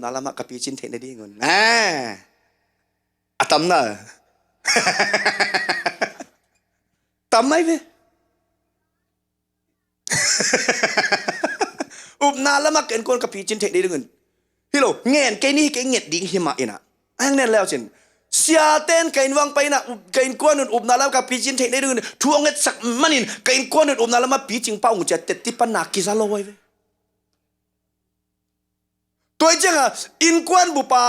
นาลามะกับปีจินเทนได้เงินอาตัมน่ะตัมไหมเว้นาลามะเกินคนกับปีจินเทนได้เงินฮิโลเงี้ยแกนี่แกเงียดดิ่งหิมะเองนะอันนั้นแล้วสินเสียเต้นแกนวางไปนะแกนกวนนุ่นนาลามะกับปีจินเทนได้เงินทั่วเงี้ยสักมันอินแกนกวนนุ่นนาลามะปีจิงเป้าจะเต็ดที่ปัญหากิซาโลไว้เว้ตัวเจ้าอินควันบุปผา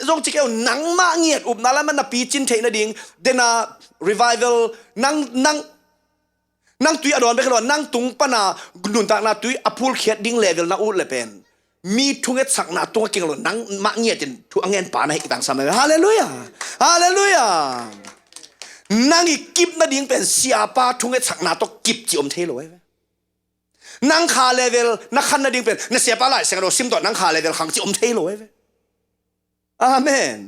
จงจิเกี่ยวนังมาเงียดนาละมันน่ะปีจินเทนดิ่งเดน่า revival นังตุยอดอนไปกันว่านังตุงปนาดุนตากนาตุยอพูลเขียดดิ่งเลเวลนาอูเลเป็นมีทุกเงสักนาตัวเก่งหล่นนังมาเงียดจนทุกเงินป่าในอีกต่างสมัยฮาเลลูยาฮาเลลูยานังอีกิบนาดิ่งเป็นเสียป้าทุกเงสักนาตัวกิบจิอมเทโลไว้นังคาเลเวลนักขันนาดิ่งเป็นเสียป้าไหลเสียงเราซิมต่อนังคาเลเวลขังจิอมเทโลไว้อาเมน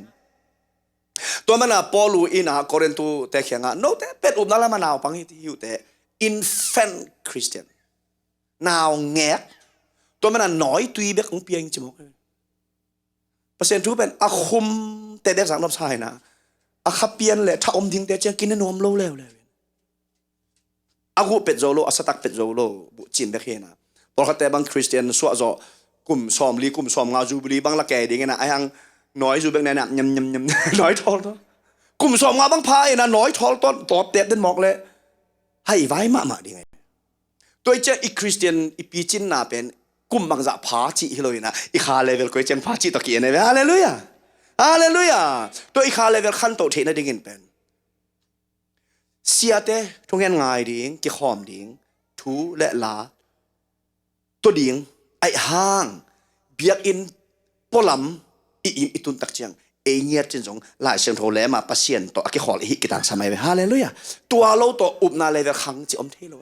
ตัวมันปอลูอินโครินตูแต่เขียงโน้ตเป็ดนาละมันาวปังฮิอยู่แต่ infant Christian นาวแงกตัวมันน้อยตุยเบกของเปียงจมูกเปอร์เซ็นต์ทุกเป็นอาคุมแต่เด็กสังรบชายนะอาขับเปียนเลยถ้าอมทิ้งแต่จะกินนมโลแล้วเลยอากูเป็ดโซโลอาสตักเป็ดโซโลบุจินเบกเฮนะพอเขาแต่บางคริสเตียนสวะจอกลุ่มซอมลีกลุ่มซอมงาจูบลีบางละแกดีไงนะไอ้ฮังน้อยจูเบกเนี่ยยำน้อยทอลต้นกลุ่มซอมงาบางพายนะน้อยทอลต้นตอบเต็ดเดินหมอกเลยให้ไว้มาดีไงตัวเจ้าอีคริสเตียนอีปีจินน่าเป็นกลุ่มบางจะพาจิฮิโลยนะอีคาเลเวลก็เจนพาจิตะเกียนเลยฮาเลลูยาฮาเลลูยาตัวอีคาเลเวลขั้นโตเทนะดิ่งเป็นเสียเตทุกเงินง่ายดิ่งกี่ขอมดิ่งทูและลาตัวดิ่งไอห้างเบียกอินปลัมอีตุนตักเจียงเงียจินจงหลายเสียงโทรแล้วมาปัสเซียนต่อกี่ขอเลยฮิกิตังสมัยไปฮาเลลูยาตัวเราตัวอุบนาเลเวลขังจิอมเทโล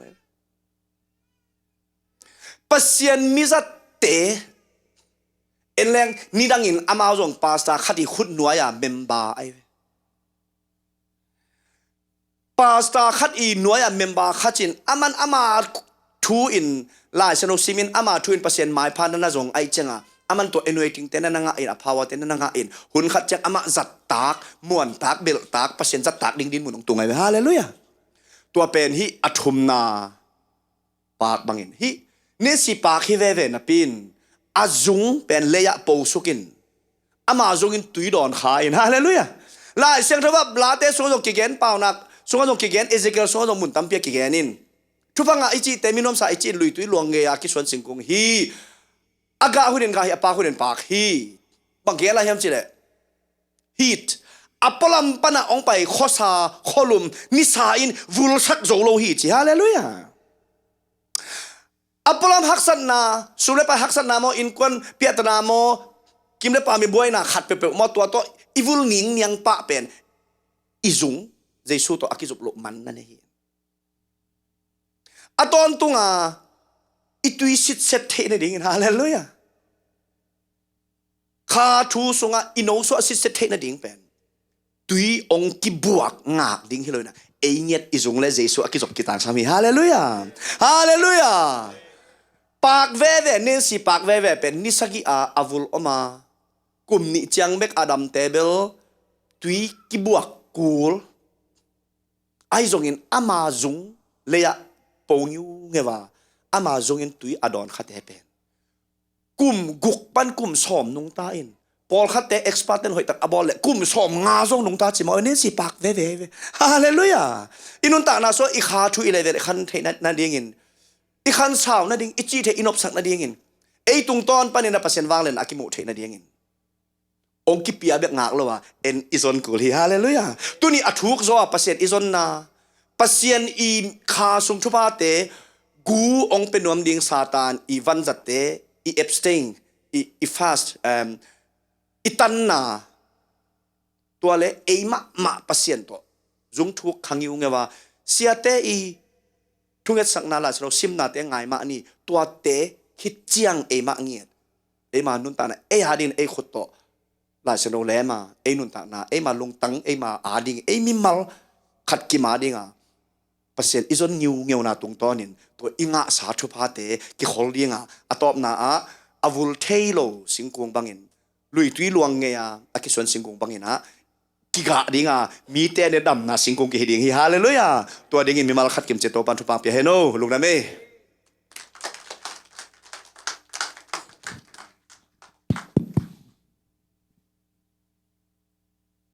ปัสเซียนมิจัดเตเอ็นแรงนี่ดังอินอามาจงปาสตาขัดอีขุดนัวยาเมมบาไอปาสตาขัดอีนัวยาเมมบาขัดจินอามันอามาทูอินลายสนุสิมินอามาทูอินปัสเซียนไม้พันนั่นจงไอเจงอามันตัวเอ็นเวทิงเต้นนั่งอินอภาวะเต้นนั่งอินหุ่นขัดจังอามาจัดตากม้วนตากเบลตากปัสเซียนจัดตากดิ่งดินหมุนตรงไงฮาเลลูยาตัวเป็นฮิอัตุมนาปากบังอินฮินี่สิปากฮิเวเวนะปินอาจุงเป็นเลียปูสุกินอามาจุงอินตุยดอนขายฮาเลลูยาลายเสียงทว่าลาเตสุงจงกิเกนเปล่านักสุงจงกิเกนเอเซเกลสุงจงมุนตัมเปียกิเกนินทุพังไอจีเตมินอมสาไอจีลุยตุยลวงเงียกิสวนสิงคงฮีอากาหุ่นกาฮิอปาหุ่นปากฮีบางเกลอะไรเฮมจิเลฮีทอัปลัมปนะองไปขอซาขลุมนิสาอินวูลชักโจโลฮีจิฮาเลลูยาอัปลัมฮักสันนาสุเลปะฮักสันนาโมอินควนเปียตนาโมกิมเลปามีบวยนาขัดเปเปมอตัวอีวูลนิงเนียงปะเป็นอิจุงเจสุตัวอากิจุบโลมันนั่นเองอะตอนตุงอีตุยสิทธิ์เซตเทนดิ่งฮาเลลูยาข้าทูสงอินโนสุสิทธิ์เซตเทนดิ่งเป็นตุยองกิบวกงากดิ่งฮิโลนะเอียดอิจุงเลเจสุอากิจุบกิตังสามีฮาเลลูยาฮาเลลูยาปากเว่เนสิปากเว่เป็นนิสกิอาวุลอมากุมนิจังเบกอดัมเตเบลตุยกิบวกกูลไอจงอินอามาจุงเลียปงยูเงว่าอามาจงอินตุยอดอนขัดเฮเป็นกุมกุกปันกุมสอมนุงตาอิน Paul khate expert ten hoi tak abol le kum som nga zong nung ta chi mo ne si pak ve hallelujah inun ta na so I kha thu 11 khan the na ding in I khan sao na ding I chi the inop sak na ding in ei tung ton panin na pasien wang len akimu the na ding in ong ki pia bek ngak lo wa en izon kul hi hallelujah tuni athuk zo pasien izon na pasien I kha sung thu pa te gu ong penom ding satan I van zate I abstain I fast itan na tuale eima ma pasien to zung thu khangiu ngewa siate I thunget sakna la sro simna te ngai ma ni tua te hit chiang eima ngiet eima nun ta na hadin khut to la sro le ma nun ta na ma lung tang ma ading mi mal khat ki ma dinga pasien izon ngeu na tung tonin to inga sa thu pha te ki khol dinga atop na avul thailo singkung bangin lui tui luang nge akison singkung bangin kiga dinga mi te ne dam na singkung ki hiding hi hallelujah to ding in mi mal khat kim che to pan thu pa pe heno lung na me